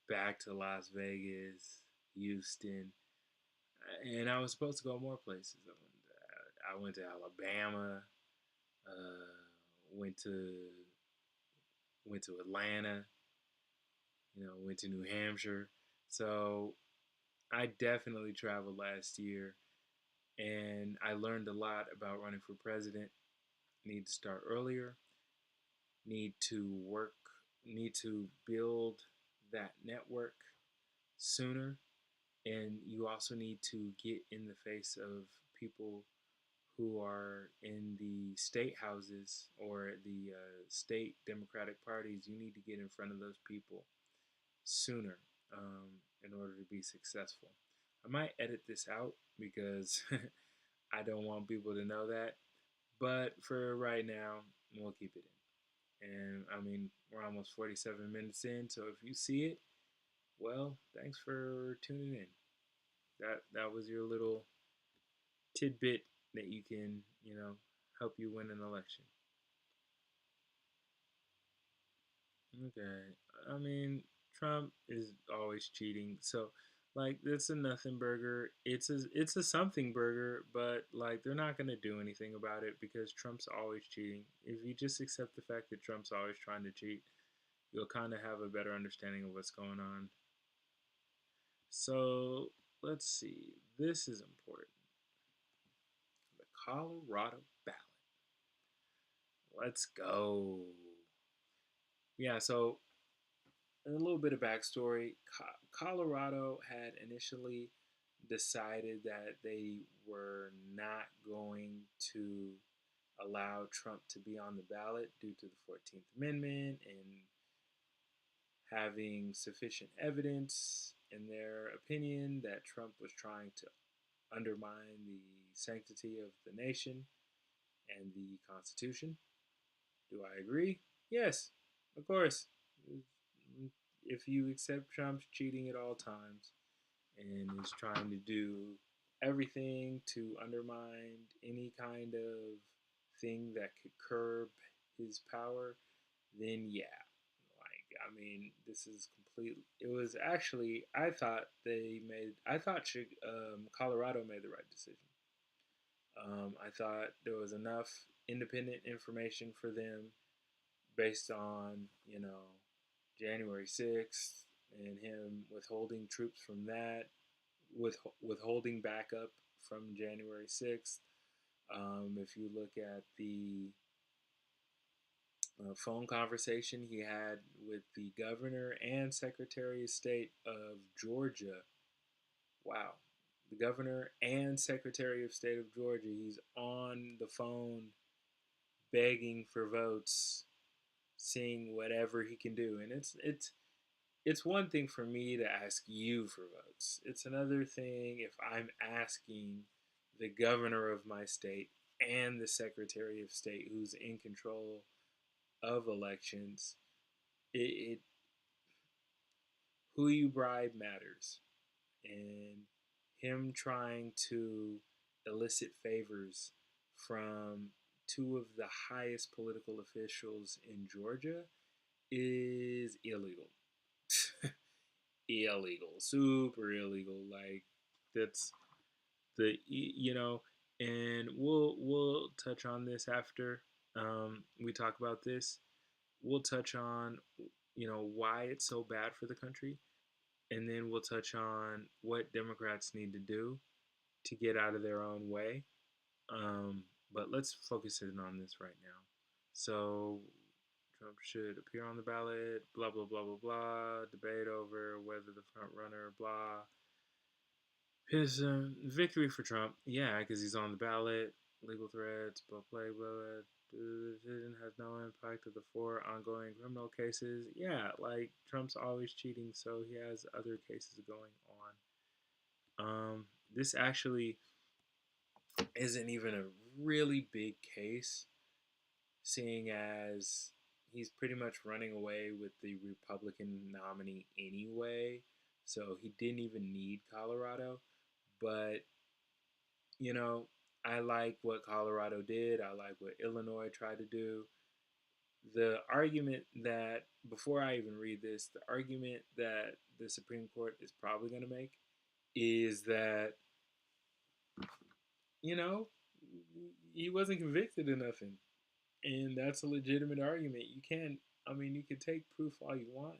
back to Las Vegas, Houston, and I was supposed to go more places. I went to Alabama, went to Atlanta, went to New Hampshire. So I definitely traveled last year, and I learned a lot about running for president. Need to start earlier. Need to work. Need to build that network sooner, and you also need to get in the face of people who are in the state houses or the state Democratic parties. You need to get in front of those people sooner in order to be successful. I might edit this out because I don't want people to know that, but for right now, we'll keep it in. And I mean, we're almost 47 minutes in, so if you see it, well, thanks for tuning in. That was your little tidbit that you can, help you win an election. Okay. I mean, Trump is always cheating. So, like, it's a nothing burger. It's a something burger, but like they're not gonna do anything about it because Trump's always cheating. If you just accept the fact that Trump's always trying to cheat, you'll kind of have a better understanding of what's going on. So, let's see. This is important. The Colorado ballot. Let's go. Yeah, so a little bit of backstory. Colorado had initially decided that they were not going to allow Trump to be on the ballot due to the 14th Amendment and having sufficient evidence, in their opinion, that Trump was trying to undermine the sanctity of the nation and the Constitution. Do I agree? Yes, of course. If you accept Trump's cheating at all times and is trying to do everything to undermine any kind of thing that could curb his power, then yeah. Like, I mean, this is complete. It was actually, I thought Colorado made the right decision. I thought there was enough independent information for them based on, January 6th and him withholding troops from that, withholding backup from January 6th. If you look at the phone conversation he had with the governor and Secretary of State of Georgia, wow. The governor and Secretary of State of Georgia, he's on the phone begging for votes, seeing whatever he can do. And it's one thing for me to ask you for votes. It's another thing if I'm asking the governor of my state and the Secretary of State who's in control of elections. It who you bribe matters, and him trying to elicit favors from two of the highest political officials in Georgia is illegal. Illegal, super illegal. Like, that's And we'll touch on this after we talk about this. We'll touch on why it's so bad for the country, and then we'll touch on what Democrats need to do to get out of their own way. Um, but let's focus in on this right now. So Trump should appear on the ballot. Blah blah blah blah blah. Debate over whether the front runner. Blah. His victory for Trump, yeah, because he's on the ballot. Legal threats, blah blah blah. The decision has no impact of the four ongoing criminal cases. Yeah, like Trump's always cheating, so he has other cases going on. This actually isn't even a really big case, seeing as he's pretty much running away with the Republican nominee anyway, so he didn't even need Colorado. But you know, I like what Colorado did. I like what Illinois tried to do. The argument that, before I even read this, the argument that the Supreme Court is probably going to make is that, you know, he wasn't convicted of nothing. And that's a legitimate argument. You can't, I mean, you can take proof all you want,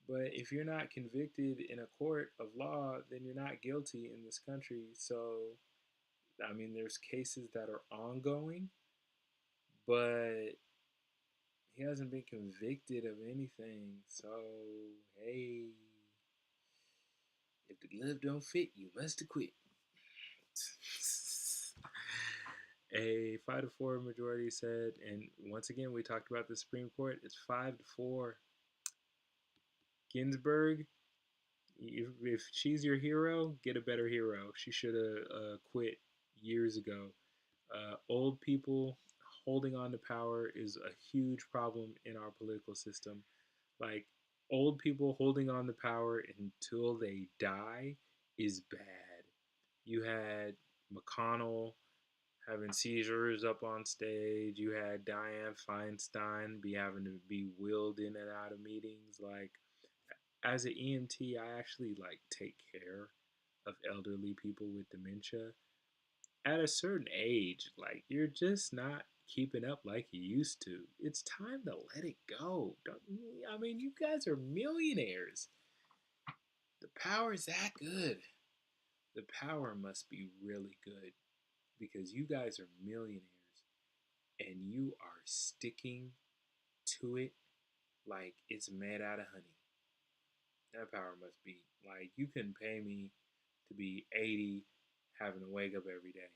but if you're not convicted in a court of law, then you're not guilty in this country. So, I mean, there's cases that are ongoing, but he hasn't been convicted of anything. So, hey, if the glove don't fit, you must have quit. A 5-4 majority said, and once again, we talked about the Supreme Court. It's 5-4. Ginsburg, if she's your hero, get a better hero. She should have quit years ago. Old people holding on to power is a huge problem in our political system. Like, old people holding on to power until they die is bad. You had McConnell having seizures up on stage. You had Dianne Feinstein be having to be wheeled in and out of meetings. Like, as an EMT, I actually like take care of elderly people with dementia. At a certain age, like, you're just not keeping up like you used to. It's time to let it go. Don't, I mean, you guys are millionaires. The power is that good. The power must be really good because you guys are millionaires and you are sticking to it like it's made out of honey. That power must be like, you couldn't pay me to be 80 having to wake up every day.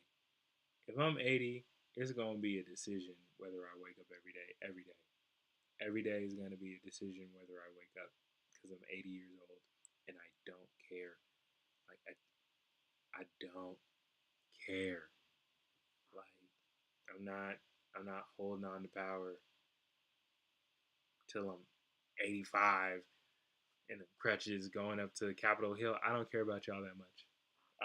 If I'm 80, it's going to be a decision whether I wake up every day, every day. Every day is going to be a decision whether I wake up because I'm 80 years old and I don't care. Like, I don't care. Like, I'm not holding on to power till I'm 85 and the crutches going up to Capitol Hill. I don't care about y'all that much.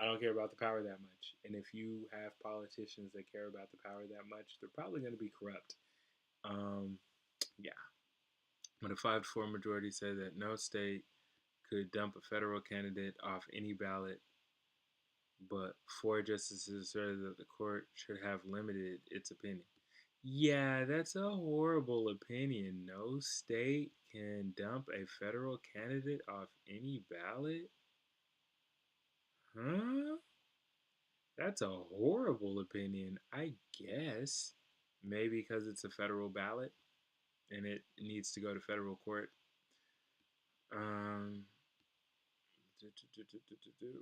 I don't care about the power that much. And if you have politicians that care about the power that much, they're probably going to be corrupt. Yeah. But a 5-4 majority said that no state could dump a federal candidate off any ballot, but 4 justices said that the court should have limited its opinion. Yeah, that's a horrible opinion. No state can dump a federal candidate off any ballot? Huh? That's a horrible opinion, I guess. Maybe because it's a federal ballot and it needs to go to federal court. Um,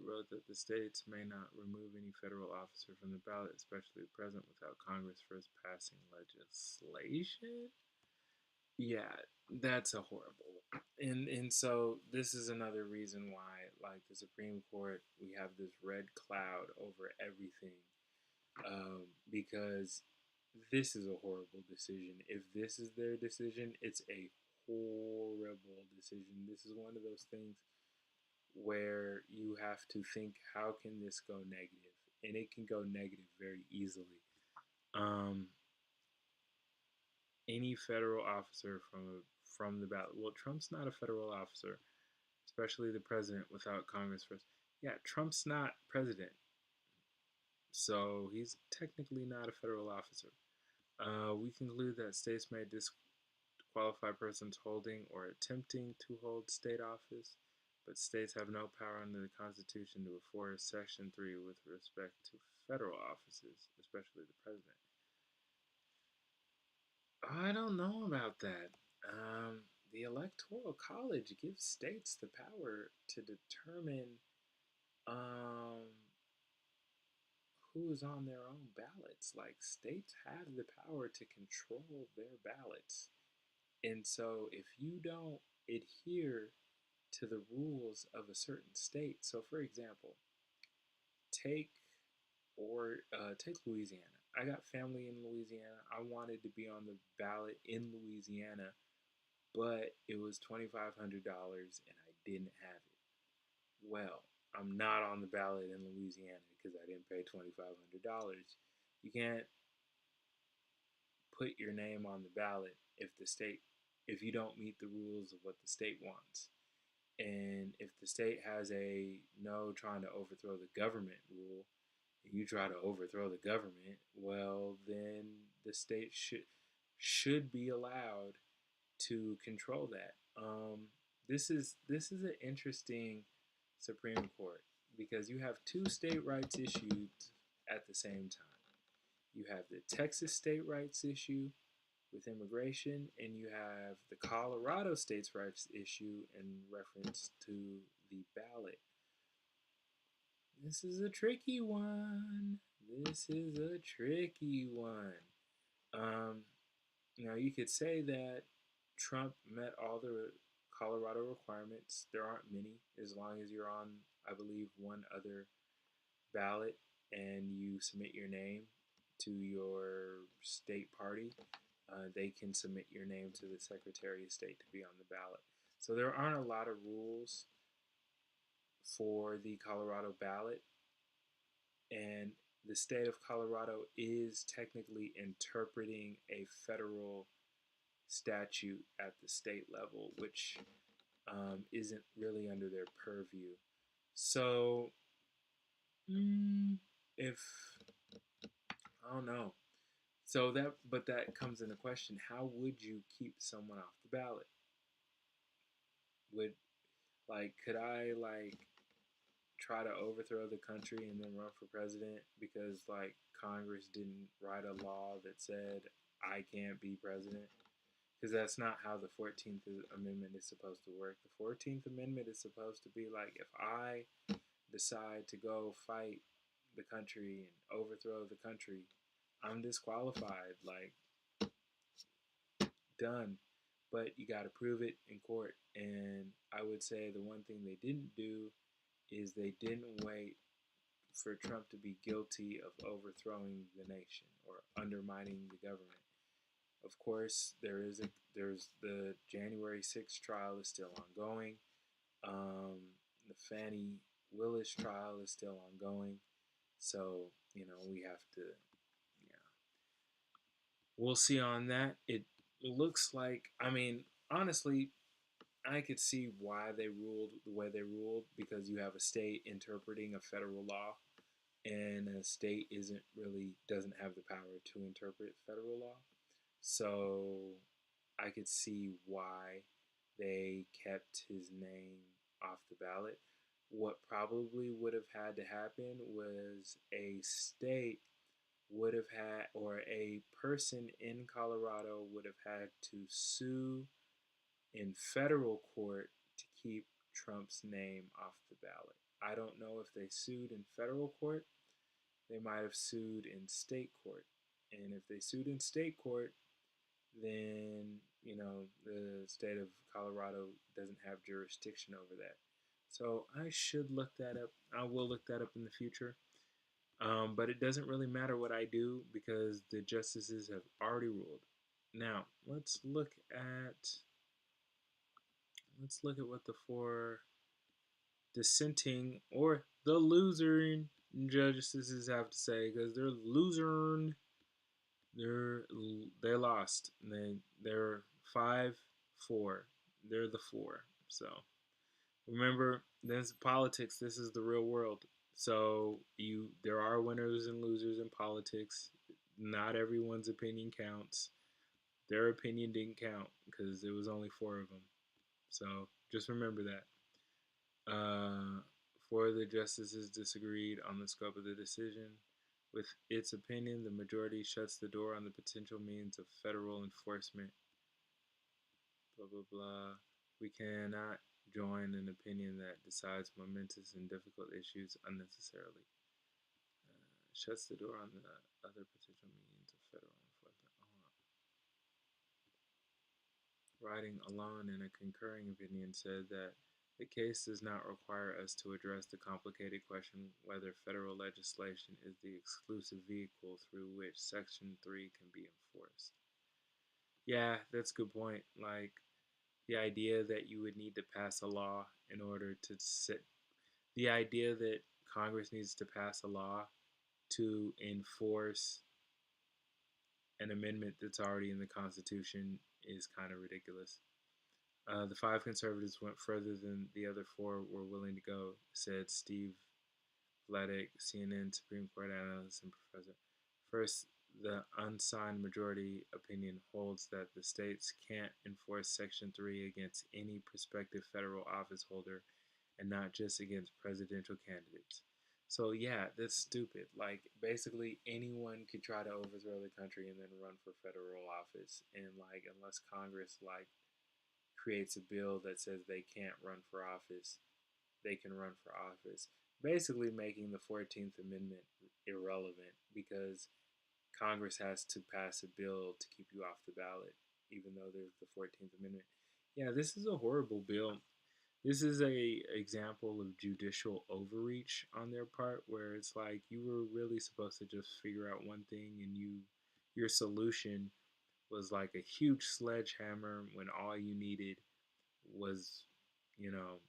wrote that the states may not remove any federal officer from the ballot, especially the president, without Congress first passing legislation. Yeah, that's a horrible. And so this is another reason why, like, the Supreme Court, we have this red cloud over everything, because this is a horrible decision. If this is their decision, it's a horrible decision. This is one of those things where you have to think, how can this go negative? And it can go negative very easily. Any federal officer from the ballot. Well, Trump's not a federal officer, especially the president without Congress first. Yeah, Trump's not president. So he's technically not a federal officer. We conclude that states may disqualify persons holding or attempting to hold state office, but states have no power under the Constitution to enforce Section 3 with respect to federal offices, especially the president. I don't know about that. The Electoral College gives states the power to determine um, who is on their own ballots. Like, states have the power to control their ballots. And so, if you don't adhere to the rules of a certain state, so for example, take take Louisiana. I got family in Louisiana. I wanted to be on the ballot in Louisiana, but it was $2,500 and I didn't have it. Well, I'm not on the ballot in Louisiana because I didn't pay $2,500. You can't put your name on the ballot if you don't meet the rules of what the state wants. And if the state has a no trying to overthrow the government rule, and you try to overthrow the government, well, then the state should be allowed to control that. This is an interesting Supreme Court because you have two state rights issues at the same time. You have the Texas state rights issue with immigration, and you have the Colorado states rights issue in reference to the ballot. This is a tricky one. This is a tricky one. Um, Now, you could say that Trump met all the Colorado requirements. There aren't many, as long as you're on, I believe, one other ballot and you submit your name to your state party. They can submit your name to the Secretary of State to be on the ballot. So there aren't a lot of rules for the Colorado ballot, and the state of Colorado is technically interpreting a federal statute at the state level, which isn't really under their purview. So, if I don't know, but that comes into question: how would you keep someone off the ballot? Would could I try to overthrow the country and then run for president because Congress didn't write a law that said I can't be president? Because that's not how the 14th Amendment is supposed to work. The 14th Amendment is supposed to be like, if I decide to go fight the country and overthrow the country, I'm disqualified. Done. But you got to prove it in court. And I would say the one thing they didn't do is they didn't wait for Trump to be guilty of overthrowing the nation or undermining the government. Of course, there's the January 6th trial is still ongoing. The Fannie Willis trial is still ongoing. So we have to, yeah, we'll see on that. It looks like, I mean, honestly, I could see why they ruled the way they ruled because you have a state interpreting a federal law, and a state doesn't have the power to interpret federal law. So I could see why they kept his name off the ballot. What probably would have had to happen was a state would have had, or a person in Colorado would have had to sue in federal court to keep Trump's name off the ballot. I don't know if they sued in federal court. They might have sued in state court. And if they sued in state court, then the state of Colorado doesn't have jurisdiction over that. So I should look that up. I will look that up in the future. But it doesn't really matter what I do because the justices have already ruled. Now let's look at what the four dissenting or the losing justices have to say because they're losing. They lost. They're 5-4. They're the four. So remember, this is politics. This is the real world. So there are winners and losers in politics. Not everyone's opinion counts. Their opinion didn't count because there was only four of them. So just remember that. Four of the justices disagreed on the scope of the decision. With its opinion, the majority shuts the door on the potential means of federal enforcement. Blah, blah, blah. We cannot join an opinion that decides momentous and difficult issues unnecessarily. Shuts the door on the other potential means of federal enforcement. Writing alone in a concurring opinion said that the case does not require us to address the complicated question whether federal legislation is the exclusive vehicle through which Section 3 can be enforced. Yeah, that's a good point. Like, the idea that you would need to pass a law in order to sit, the idea that Congress needs to pass a law to enforce an amendment that's already in the Constitution is kind of ridiculous. The five conservatives went further than the other four were willing to go, said Steve Vladeck, CNN Supreme Court analyst and professor. First, the unsigned majority opinion holds that the states can't enforce Section 3 against any prospective federal office holder and not just against presidential candidates. So, yeah, that's stupid. Like, basically, anyone could try to overthrow the country and then run for federal office. And, like, unless Congress, like, creates a bill that says they can't run for office, they can run for office. Basically, making the 14th Amendment irrelevant because Congress has to pass a bill to keep you off the ballot, even though there's the 14th Amendment. Yeah, this is a horrible bill. This is a example of judicial overreach on their part, where it's like you were really supposed to just figure out one thing, and your solution was like a huge sledgehammer when all you needed was, you know,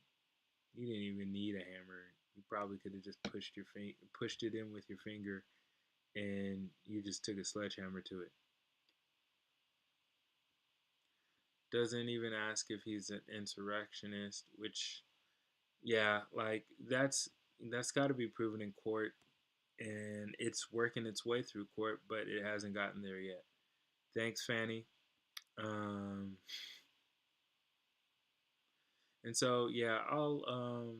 you didn't even need a hammer. You probably could have just pushed it in with your finger, and you just took a sledgehammer to it. Doesn't even ask if he's an insurrectionist, which, yeah, like that's got to be proven in court, and it's working its way through court, but it hasn't gotten there yet. Thanks, Fanny. Um, and so yeah, I'll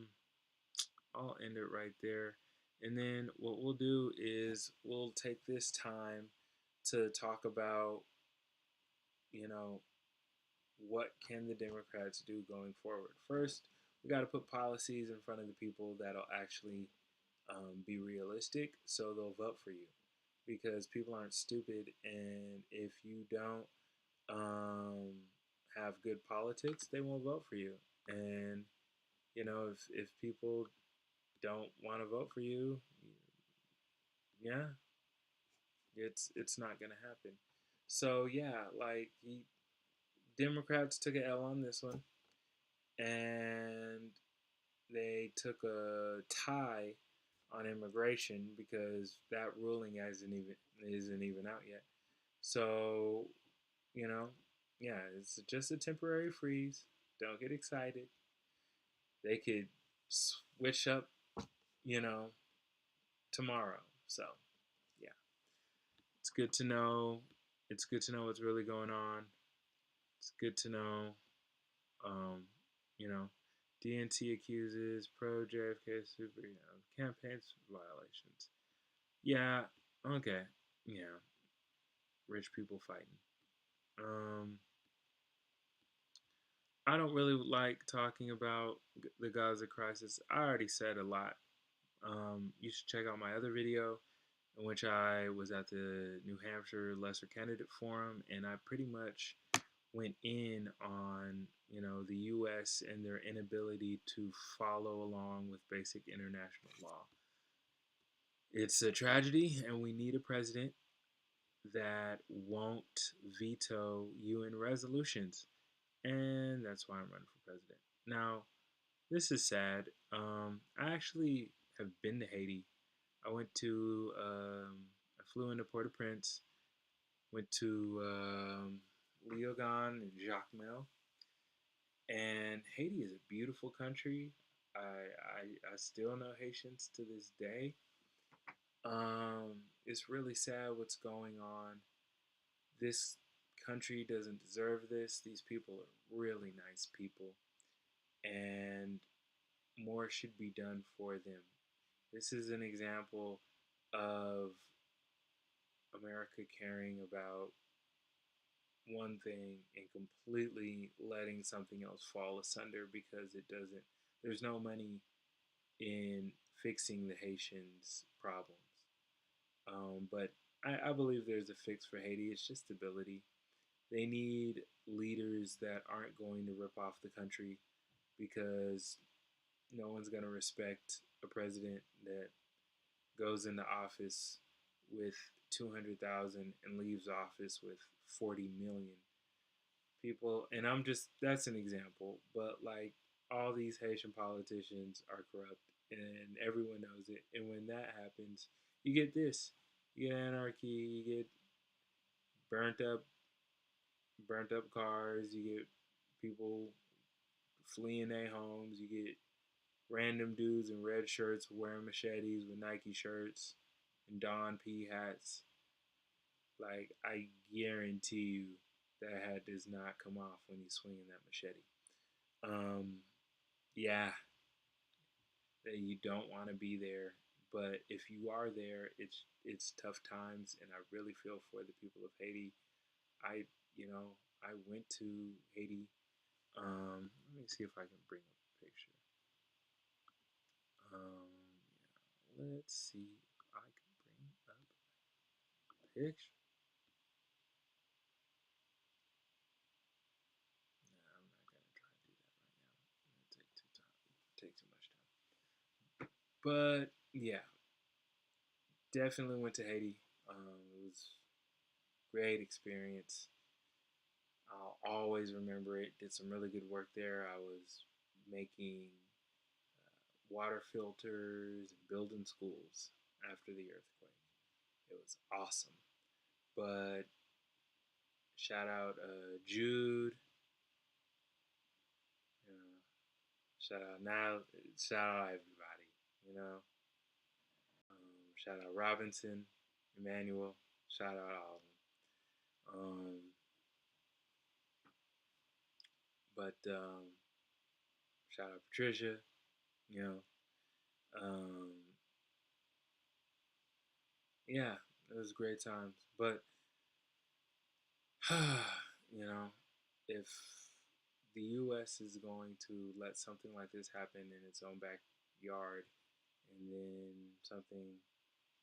end it right there. And then what we'll do is we'll take this time to talk about, you know, what can the Democrats do going forward. First, we got to put policies in front of the people that'll actually be realistic so they'll vote for you. Because people aren't stupid, and if you don't have good politics, they won't vote for you. And, you know, if people don't want to vote for you, yeah, it's not gonna happen. So yeah, like Democrats took an L on this one, and they took a tie on immigration because that ruling isn't even out yet. So you know, yeah, it's just a temporary freeze. Don't get excited. They could switch up, you know, tomorrow. So yeah, it's good to know. It's good to know what's really going on. It's good to know, um, you know, DNC accuses pro JFK super campaigns violations. Yeah, okay, yeah, rich people fighting. Um, I don't really like talking about the Gaza crisis. I already said a lot. You should check out my other video in which I was at the New Hampshire Lesser Candidate Forum, and I pretty much went in on, you know, the U.S. and their inability to follow along with basic international law. It's a tragedy, and we need a president that won't veto UN resolutions, and that's why I'm running for president. Now, this is sad. I actually have been to Haiti. I went to, I flew into Port-au-Prince, went to Léogâne and Jacmel, and Haiti is a beautiful country. I still know Haitians to this day. It's really sad what's going on. This country doesn't deserve this. These people are really nice people, and more should be done for them. This is an example of America caring about one thing and completely letting something else fall asunder because it doesn't. There's no money in fixing the Haitians' problems. But I believe there's a fix for Haiti. It's just stability. They need leaders that aren't going to rip off the country because no one's going to respect a president that goes into office with 200,000 and leaves office with 40 million people. And that's an example, but like all these Haitian politicians are corrupt and everyone knows it. And when that happens, you get this. You get anarchy, you get burnt up burnt up cars, you get people fleeing their homes, you get random dudes in red shirts wearing machetes with Nike shirts and Don P hats. Like, I guarantee you that hat does not come off when he's swinging that machete. Um, yeah, that you don't want to be there, but if you are there, it's tough times, and I really feel for the people of Haiti. I I went to Haiti. Let me see if I can bring up a picture. Let's see if I can bring up a picture. Nah, I'm not gonna try to do that right now. It's gonna take too much time. But yeah, definitely went to Haiti. It was a great experience. I'll always remember it. Did some really good work there. I was making water filters and building schools after the earthquake. It was awesome. But shout out Jude. You know, shout out now. Shout out everybody. You know, shout out Robinson, Emmanuel. Shout out all of them. But shout out Patricia. You know, um, yeah, it was great times. But you know, if the U.S. is going to let something like this happen in its own backyard, and then something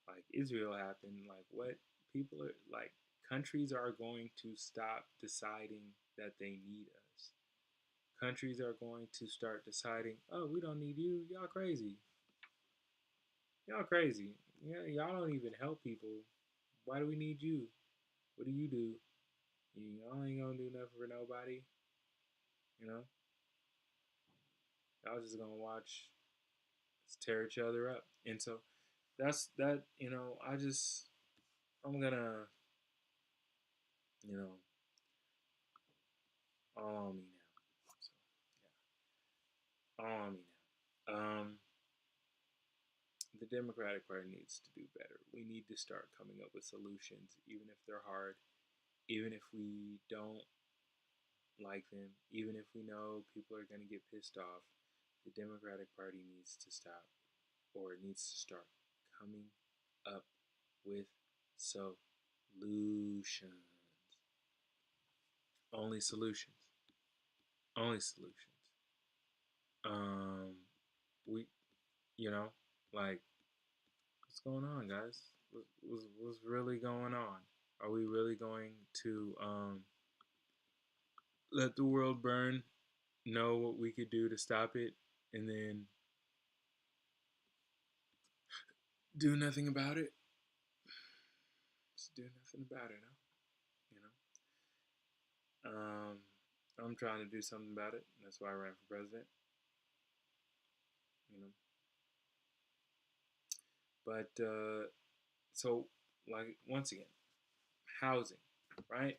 like Israel happened, like what people are like, countries are going to stop deciding that they need us. Countries are going to start deciding, oh, we don't need you. Y'all crazy. Y'all crazy. Yeah, y'all don't even help people. Why do we need you? What do? Y'all ain't gonna do nothing for nobody. You know, y'all just gonna watch us tear each other up. And so that's that. I'm gonna, you know, all on me now. So yeah, all on me now. The Democratic Party needs to do better. We need to start coming up with solutions, even if they're hard, even if we don't like them, even if we know people are going to get pissed off. The Democratic Party needs to stop, or it needs to start coming up with solutions. Only solutions. Only solutions. Um, we, you know, like, what's going on, guys? What's really going on? Are we really going to let the world burn? Know what we could do to stop it, and then do nothing about it? Just do nothing about it, huh? You know. I'm trying to do something about it. That's why I ran for president. You know. But so, like, once again, housing, right?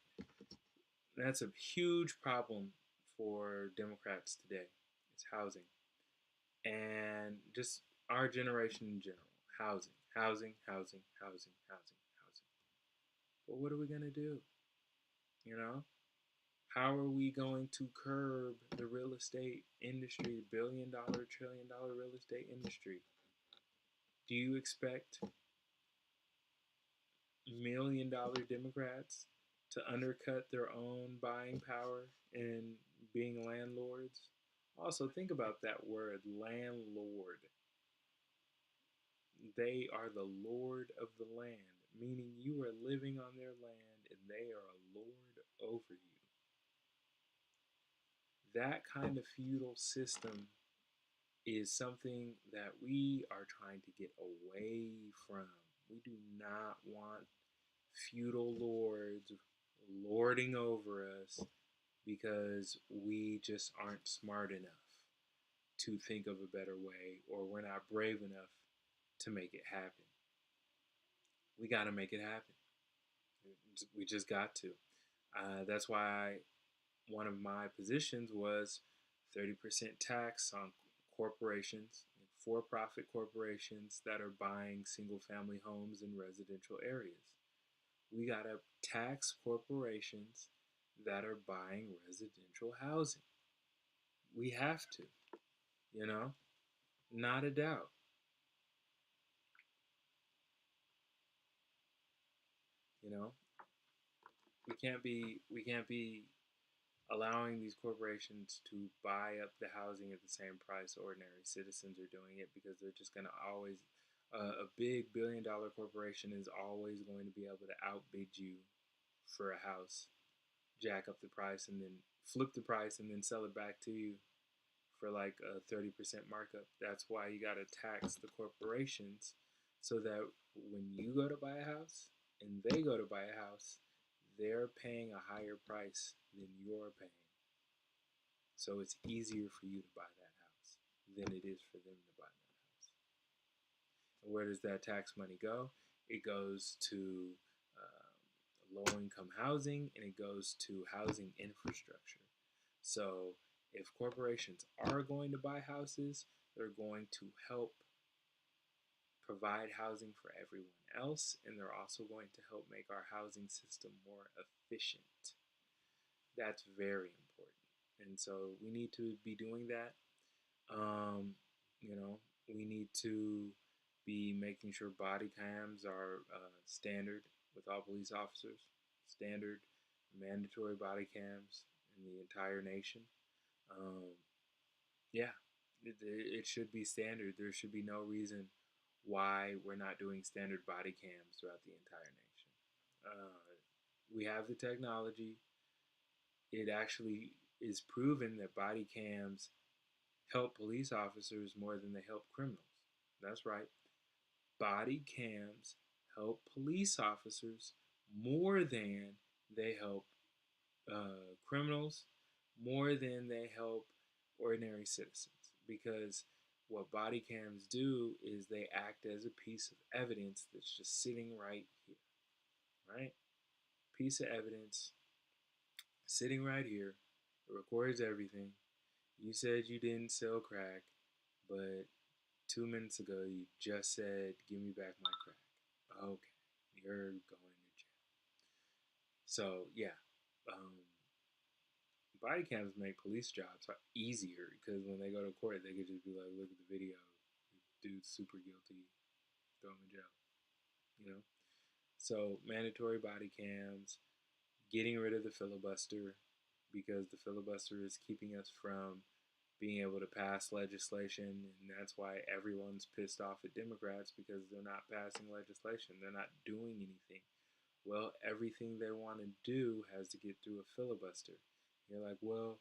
That's a huge problem for Democrats today. It's housing. and just our generation in general. Housing, housing, housing, housing, housing, housing. But what are we going to do? You know? How are we going to curb the real estate industry, $1 billion, $1 trillion real estate industry? Do you expect $1 million Democrats to undercut their own buying power in being landlords? Also, think about that word, landlord. They are the lord of the land, meaning you are living on their land and they are a lord over you. That kind of feudal system is something that we are trying to get away from. We do not want feudal lords lording over us because we just aren't smart enough to think of a better way, or we're not brave enough to make it happen. We got to make it happen. We just got to. That's why one of my positions was 30% tax on corporations, for profit corporations that are buying single family homes in residential areas. We got to tax corporations that are buying residential housing. We have to, you know, not a doubt. You know, we can't be allowing these corporations to buy up the housing at the same price ordinary citizens are doing it, because they're just going to always a big $1 billion corporation is always going to be able to outbid you for a house, jack up the price, and then flip the price and then sell it back to you for like a 30% markup. That's why you got to tax the corporations, so that when you go to buy a house and they go to buy a house, they're paying a higher price than you're paying. So it's easier for you to buy that house than it is for them to buy that house. And where does that tax money go? It goes to low income housing, and it goes to housing infrastructure. So if corporations are going to buy houses, they're going to help provide housing for everyone else, and they're also going to help make our housing system more efficient. That's very important. And so we need to be doing that. You know, we need to be making sure body cams are standard with all police officers, standard mandatory body cams in the entire nation. Um, yeah, it should be standard. There should be no reason why we're not doing standard body cams throughout the entire nation. We have the technology. It actually is proven that body cams help police officers more than they help criminals. That's right. Body cams help police officers more than they help criminals, more than they help ordinary citizens. Because what body cams do is they act as a piece of evidence that's just sitting right here, right? Piece of evidence sitting right here. It records everything. You said you didn't sell crack, but 2 minutes ago you just said, "Give me back my crack." Okay, you're going to jail. So yeah, um, body cams make police jobs easier, because when they go to court, they could just be like, "Look at the video. Dude's super guilty. Throw him in jail." You know. So mandatory body cams, getting rid of the filibuster, because the filibuster is keeping us from being able to pass legislation, and that's why everyone's pissed off at Democrats, because they're not passing legislation. They're not doing anything. Well, everything they want to do has to get through a filibuster. You're like, well,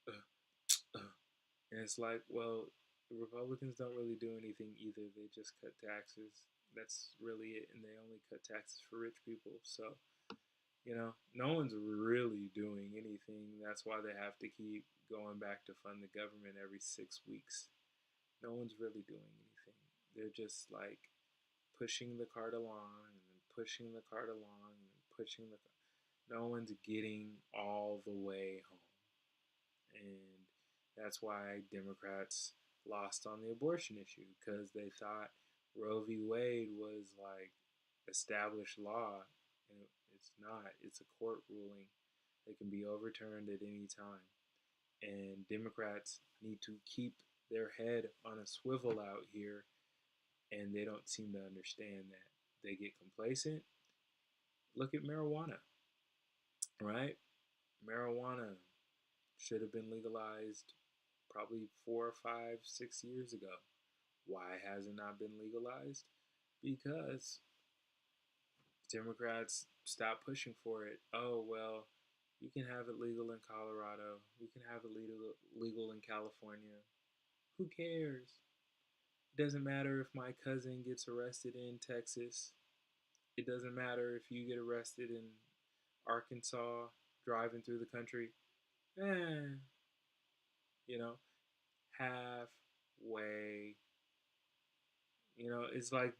uh, and it's like, well, the Republicans don't really do anything either. They just cut taxes. That's really it, and they only cut taxes for rich people. So, no one's really doing anything. That's why they have to keep going back to fund the government every 6 weeks. No one's really doing anything. They're just like pushing the cart along and then pushing the cart along and then pushing the cart. No one's getting all the way home. And That's why Democrats lost on the abortion issue, because they thought Roe v. Wade was like established law, and it's not. It's a court ruling that can be overturned at any time. And Democrats need to keep their head on a swivel out here, and they don't seem to understand that. They get complacent. Look at marijuana, right? Marijuana should have been legalized probably 4 or 5, 6 years ago. Why has it not been legalized? Because Democrats stopped pushing for it. Oh, well, you can have it legal in Colorado. We can have it legal in California. Who cares? It doesn't matter if my cousin gets arrested in Texas. It doesn't matter if you get arrested in Arkansas driving through the country. Eh, you know, halfway. It's like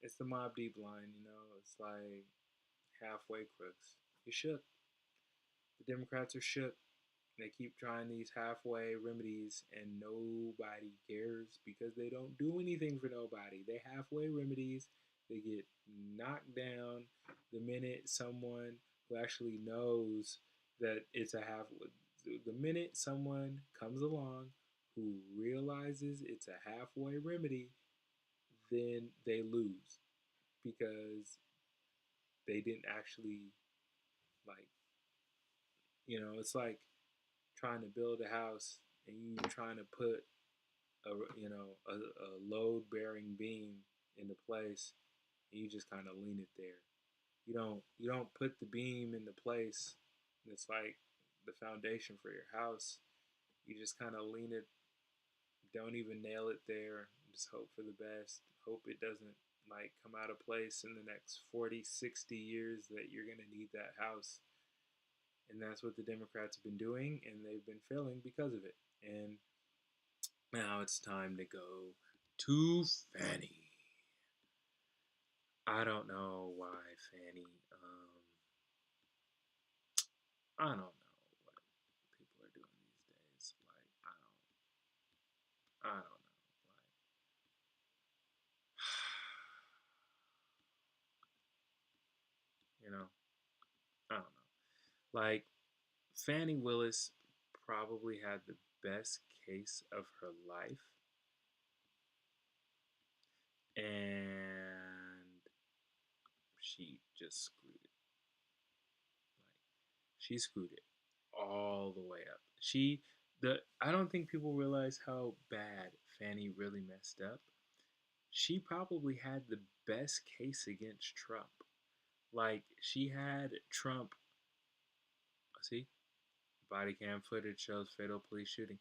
it's the Mob Deep line. It's like halfway crooks. You shook. The Democrats are shook. They keep trying these halfway remedies, and nobody cares because they don't do anything for nobody. They halfway remedies. They get knocked down the minute someone who actually knows that it's a halfway. The minute someone comes along who realizes it's a halfway remedy, then they lose because they didn't actually like. It's like trying to build a house and you trying to put a load bearing beam into place, and you just kind of lean it there. You don't put the beam into place. It's like the foundation for your house. You just kind of lean it. Don't even nail it there. Just hope for the best. Hope it doesn't like come out of place in the next 40, 60 years that you're going to need that house. And that's what the Democrats have been doing, and they've been failing because of it. And now it's time to go to Fanny. I don't know why Fanny. I don't know what people are doing these days. Like I don't know. Like I don't know. Like Fannie Willis probably had the best case of her life, and she just screwed it. Like she screwed it all the way up. I don't think people realize how bad Fannie really messed up. She probably had the best case against Trump. Like she had Trump. See, body cam footage shows fatal police shooting.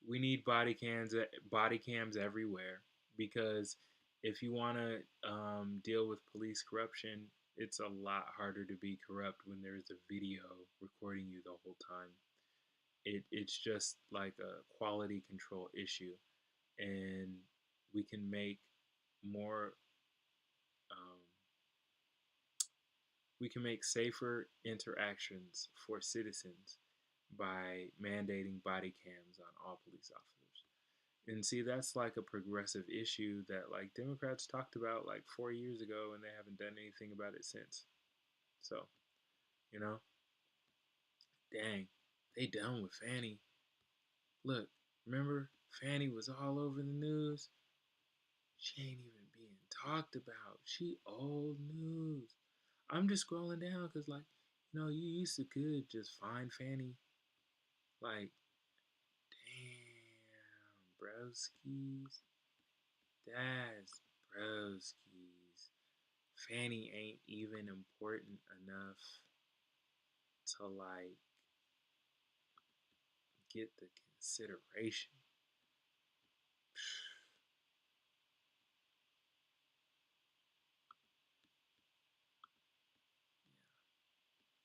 We need body cams everywhere, because if you want to deal with police corruption, it's a lot harder to be corrupt when there's a video recording you the whole time. It's just like a quality control issue, and we can make more um, we can make safer interactions for citizens by mandating body cams on all police officers. And see, that's like a progressive issue that like Democrats talked about like 4 years ago, and they haven't done anything about it since. So, you know, dang, they done with Fannie. Look, remember Fannie was all over the news? She ain't even being talked about. She old news. I'm just scrolling down because, like, you used to could just find Fannie. Like, damn, broskies. That's broskies. Fannie ain't even important enough to, like, get the consideration.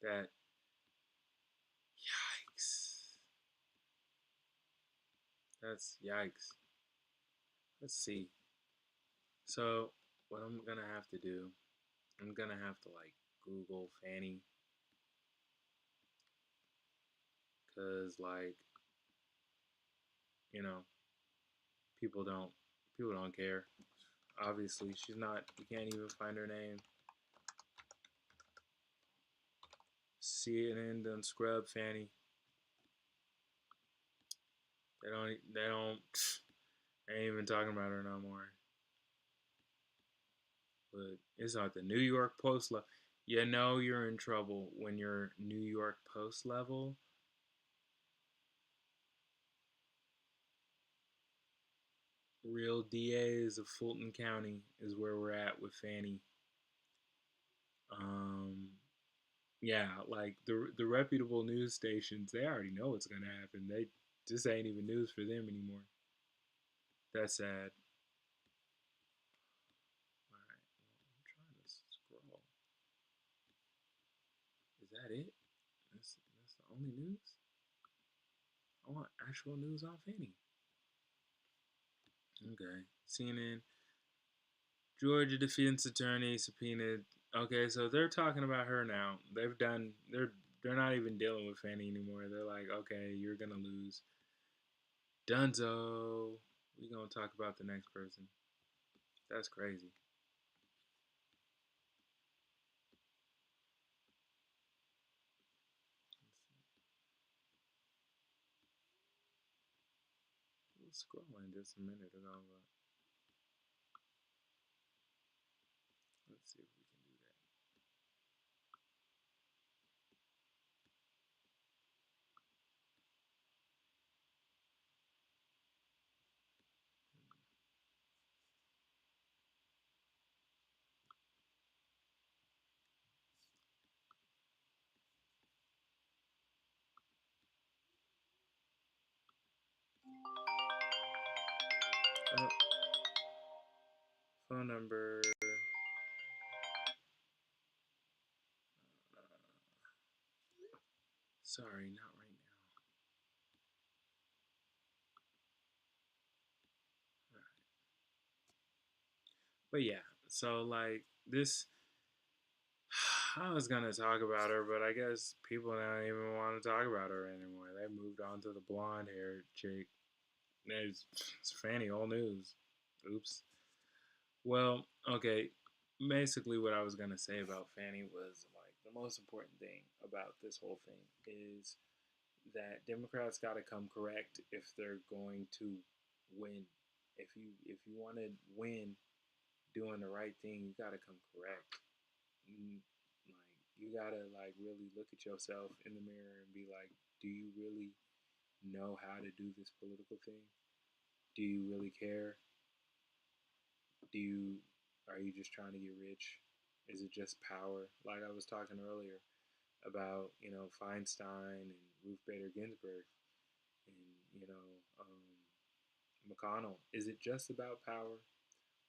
That, yikes. That's yikes. Let's see. So, what I'm gonna have to do, I'm gonna have to, like, Google Fannie. Because, like, you know, people don't people don't care. Obviously, she's not. You can't even find her name. CNN done scrub Fanny. They don't. They don't. They ain't even talking about her no more. But it's not the New York Post level. You know you're in trouble when you're New York Post level. Real DAs of Fulton County is where we're at with Fanny. Um, yeah, like the reputable news stations, they already know what's gonna happen. They This ain't even news for them anymore. That's sad. All right, well, I'm trying to scroll. Is that it? That's the only news. I want actual news on Fanny. Okay, CNN. Georgia defense attorney subpoenaed. Okay, so they're talking about her now. They've done. They're not even dealing with Fanny anymore. They're like, okay, you're gonna lose. Dunzo. We gonna talk about the next person. That's crazy. I was scrolling just a minute ago, but let's see if we can do that. Oh, phone number. Sorry, not right now. But yeah, so like this, I was gonna talk about her, but I guess people don't even want to talk about her anymore. They moved on to the blonde haired chick. It's Fanny, all news. Oops. Well, okay. Basically, what I was gonna say about Fanny was like the most important thing about this whole thing is that Democrats got to come correct if they're going to win. If you want to win doing the right thing, you got to come correct. Like you got to like really look at yourself in the mirror and be like, do you really know how to do this political thing? Do you really care? Do you Are you just trying to get rich? Is it just power? Like I was talking earlier about, Feinstein and Ruth Bader Ginsburg and McConnell. Is it just about power,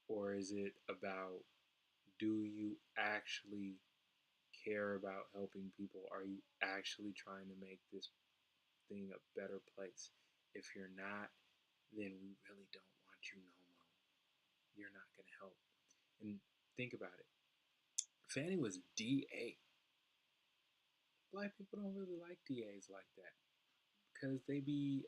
or is it about, do you actually care about helping people? Are you actually trying to make this thing a better place? If you're not, then we really don't want you no more. You're not going to help. And think about it. Fannie was a DA. Black people don't really like DAs like that because they be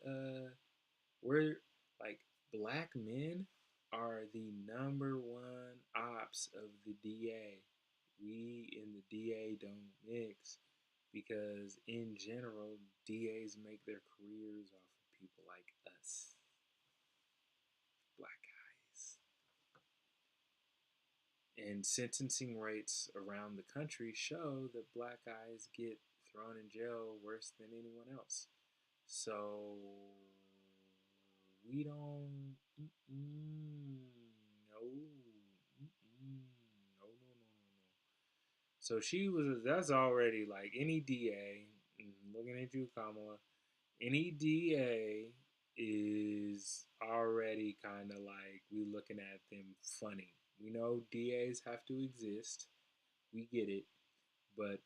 we're like, black men are the number one ops of the DA. We in the DA don't mix because in general DAs make their careers off of people like us, black guys. And sentencing rates around the country show that black guys get thrown in jail worse than anyone else. So we don't. No. No, no, no, no, no. So she was. That's already like any DA. Looking at you, Kamala. Any DA is already kind of like we looking at them funny. We know DAs have to exist. We get it. But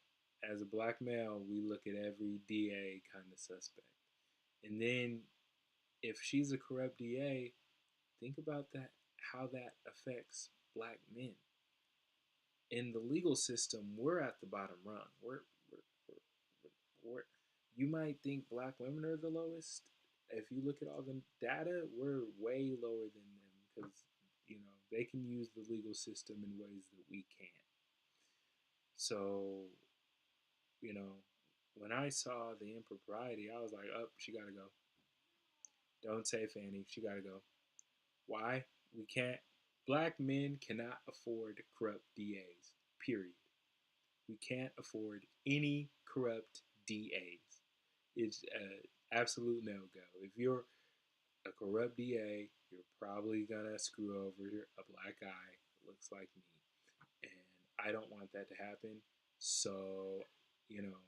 as a black male, we look at every DA kind of suspect. And then if she's a corrupt DA, think about that, how that affects black men. In the legal system, we're at the bottom rung. We're you might think black women are the lowest. if you look at all the data, we're way lower than them because they can use the legal system in ways that we can't. So you know, when I saw the impropriety, I was like, "Up, she gotta go. Don't say Fanny, she gotta go." Why? We can't. Black men cannot afford corrupt DAs. Period. We can't afford any corrupt DAs. It's an absolute no go. If you're a corrupt DA, you're probably gonna screw over a black guy that looks like me, and I don't want that to happen. So, you know,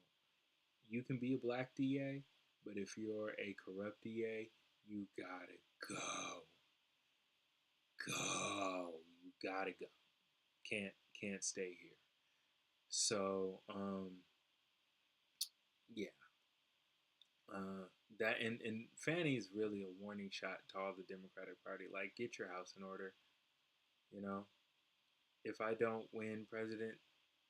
you can be a black DA, but if you're a corrupt DA, you gotta go, go. You gotta go. Can't stay here. So, yeah, uh, that and Fanny is really a warning shot to all the Democratic Party. Like, get your house in order. You know, if I don't win president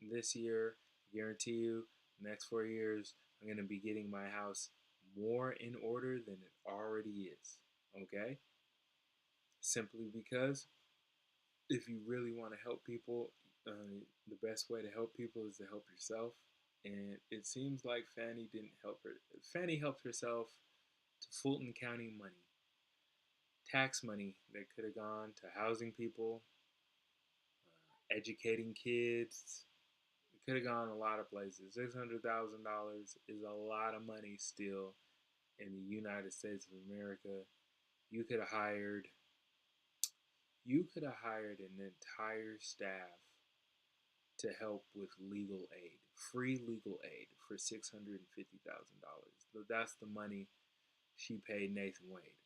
this year, I guarantee you, the next 4 years, I'm gonna be getting my house more in order than it already is. Okay, simply because if you really want to help people, the best way to help people is to help yourself. And it seems like Fanny didn't help her. Fanny helped herself to Fulton County money, tax money that could have gone to housing people, educating kids. It could have gone a lot of places. $600,000 is a lot of money still in the United States of America. You could have hired. You could have hired an entire staff to help with legal aid, free legal aid for $650,000. That's the money she paid Nathan Wade.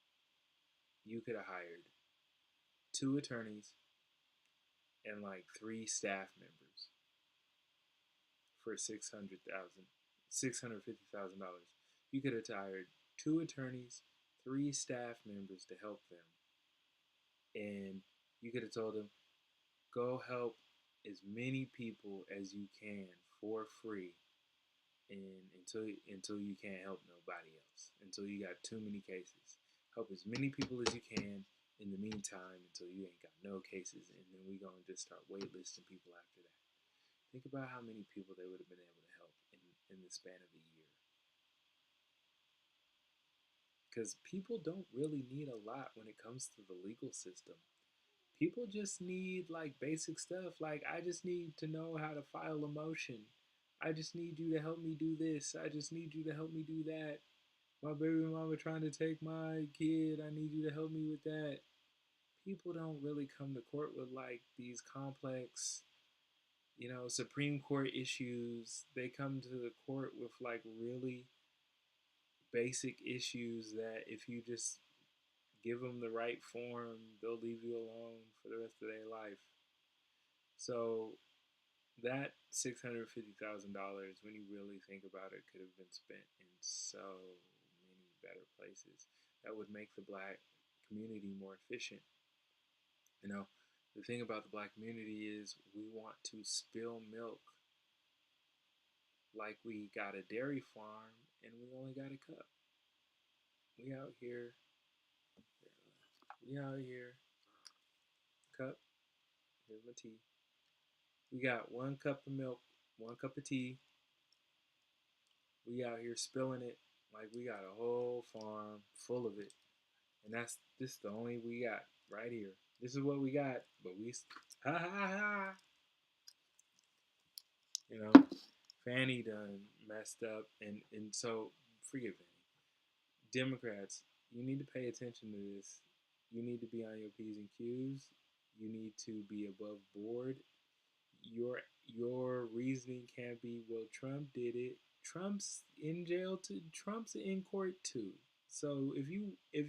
You could have hired two attorneys and like three staff members for $650,000. You could have hired two attorneys, three staff members to help them, and you could have told them, go help as many people as you can for free, and until you can't help nobody else, until you got too many cases. Help as many people as you can in the meantime until you ain't got no cases, and then we gonna just start waitlisting people after that. Think about how many people they would have been able to help in the span of a year. Because people don't really need a lot when it comes to the legal system. People just need like basic stuff. Like, I just need to know how to file a motion. I just need you to help me do this. I just need you to help me do that. My baby mama trying to take my kid. I need you to help me with that. People don't really come to court with like these complex, Supreme Court issues. They come to the court with like really basic issues that if you just give them the right form, they'll leave you alone for the rest of their life. So that $650,000, when you really think about it, could have been spent in so many better places that would make the black community more efficient. You know, the thing about the black community is we want to spill milk like we got a dairy farm and we only got a cup. We out here, we out here, cup, here's my tea. We got 1 cup of milk, 1 cup of tea. We out here spilling it like we got a whole farm full of it. And this the only we got right here. This is what we got, but we ha ha ha. You know, Fanny done messed up, and so forgive me. Democrats, you need to pay attention to this. You need to be on your P's and Q's. You need to be above board. Your reasoning can't be, well, Trump did it. Trump's in jail too. Trump's in court too. So if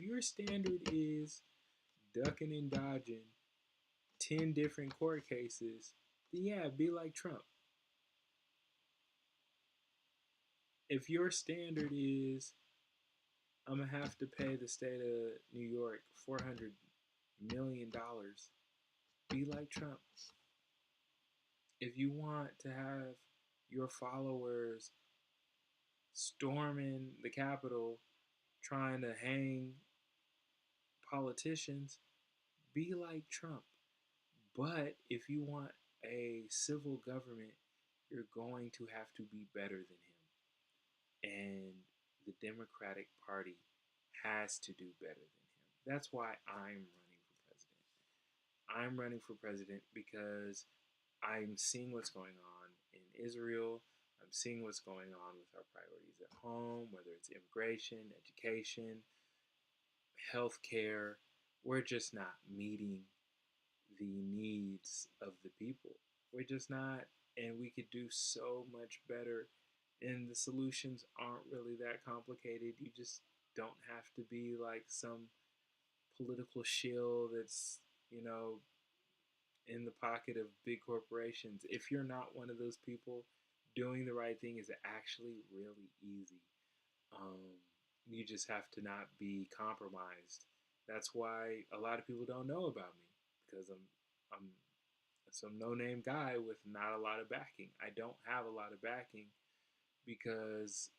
your standard is ducking and dodging 10 different court cases, then yeah, be like Trump. If your standard is I'm gonna have to pay the state of New York $400 million, be like Trump. If you want to have your followers storming the Capitol trying to hang politicians, be like Trump. But if you want a civil government, you're going to have to be better than him. And the Democratic Party has to do better than him. That's why I'm running for president. I'm running for president because I'm seeing what's going on in Israel. I'm seeing what's going on with our priorities at home, whether it's immigration, education, healthcare. We're just not meeting the needs of the people. We're just not, and we could do so much better. And the solutions aren't really that complicated. You just don't have to be like some political shill that's, you know, in the pocket of big corporations. If you're not one of those people, doing the right thing is actually really easy. Um, you just have to not be compromised. That's why a lot of people don't know about me because I'm some no-name guy with not a lot of backing. I don't have a lot of backing because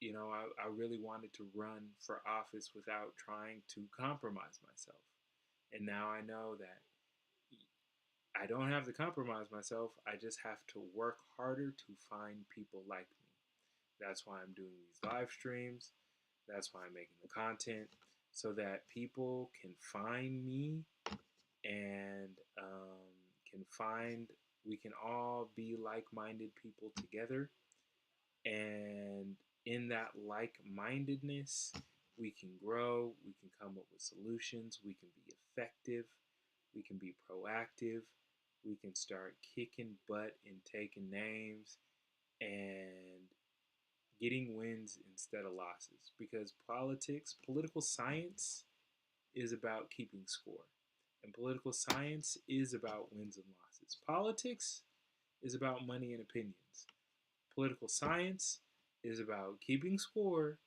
I really wanted to run for office without trying to compromise myself. And now I know that I don't have to compromise myself. I just have to work harder to find people like me. That's why I'm doing these live streams. That's why I'm making the content so that people can find me and can find, we can all be like minded people together. And in that like mindedness, we can grow, we can come up with solutions, we can be effective, we can be proactive, we can start kicking butt and taking names and getting wins instead of losses. Because political science is about keeping score. And political science is about wins and losses. Politics is about money and opinions. Political science is about keeping score,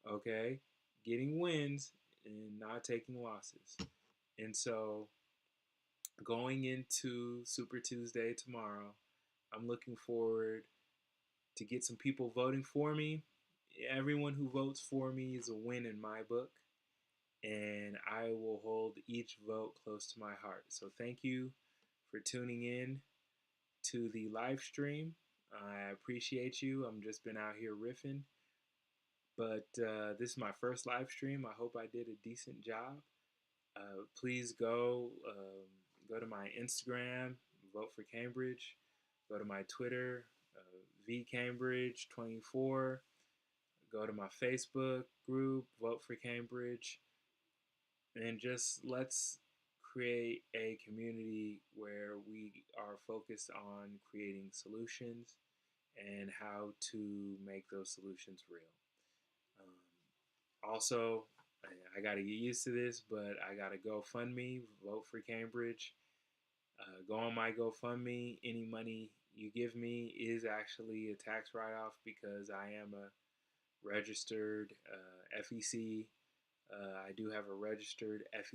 okay, getting wins, and not taking losses. And so, going into Super Tuesday tomorrow, I'm looking forward to get some people voting for me. Everyone who votes for me is a win in my book, and I will hold each vote close to my heart. So, thank you for tuning in to the live stream. I appreciate you. I'm just been out here riffing, but this is my first live stream. I hope I did a decent job. Please go to my Instagram, Vote for Cambridge. Go to my Twitter, vcambridge24. Go to my Facebook group, Vote for Cambridge, and just let's create a community where we are focused on creating solutions and how to make those solutions real. Also, I got to get used to this, but I got to GoFundMe, Vote for Cambridge. Go on my GoFundMe. Any money you give me is actually a tax write-off because I am a registered FEC. I do have a registered FEC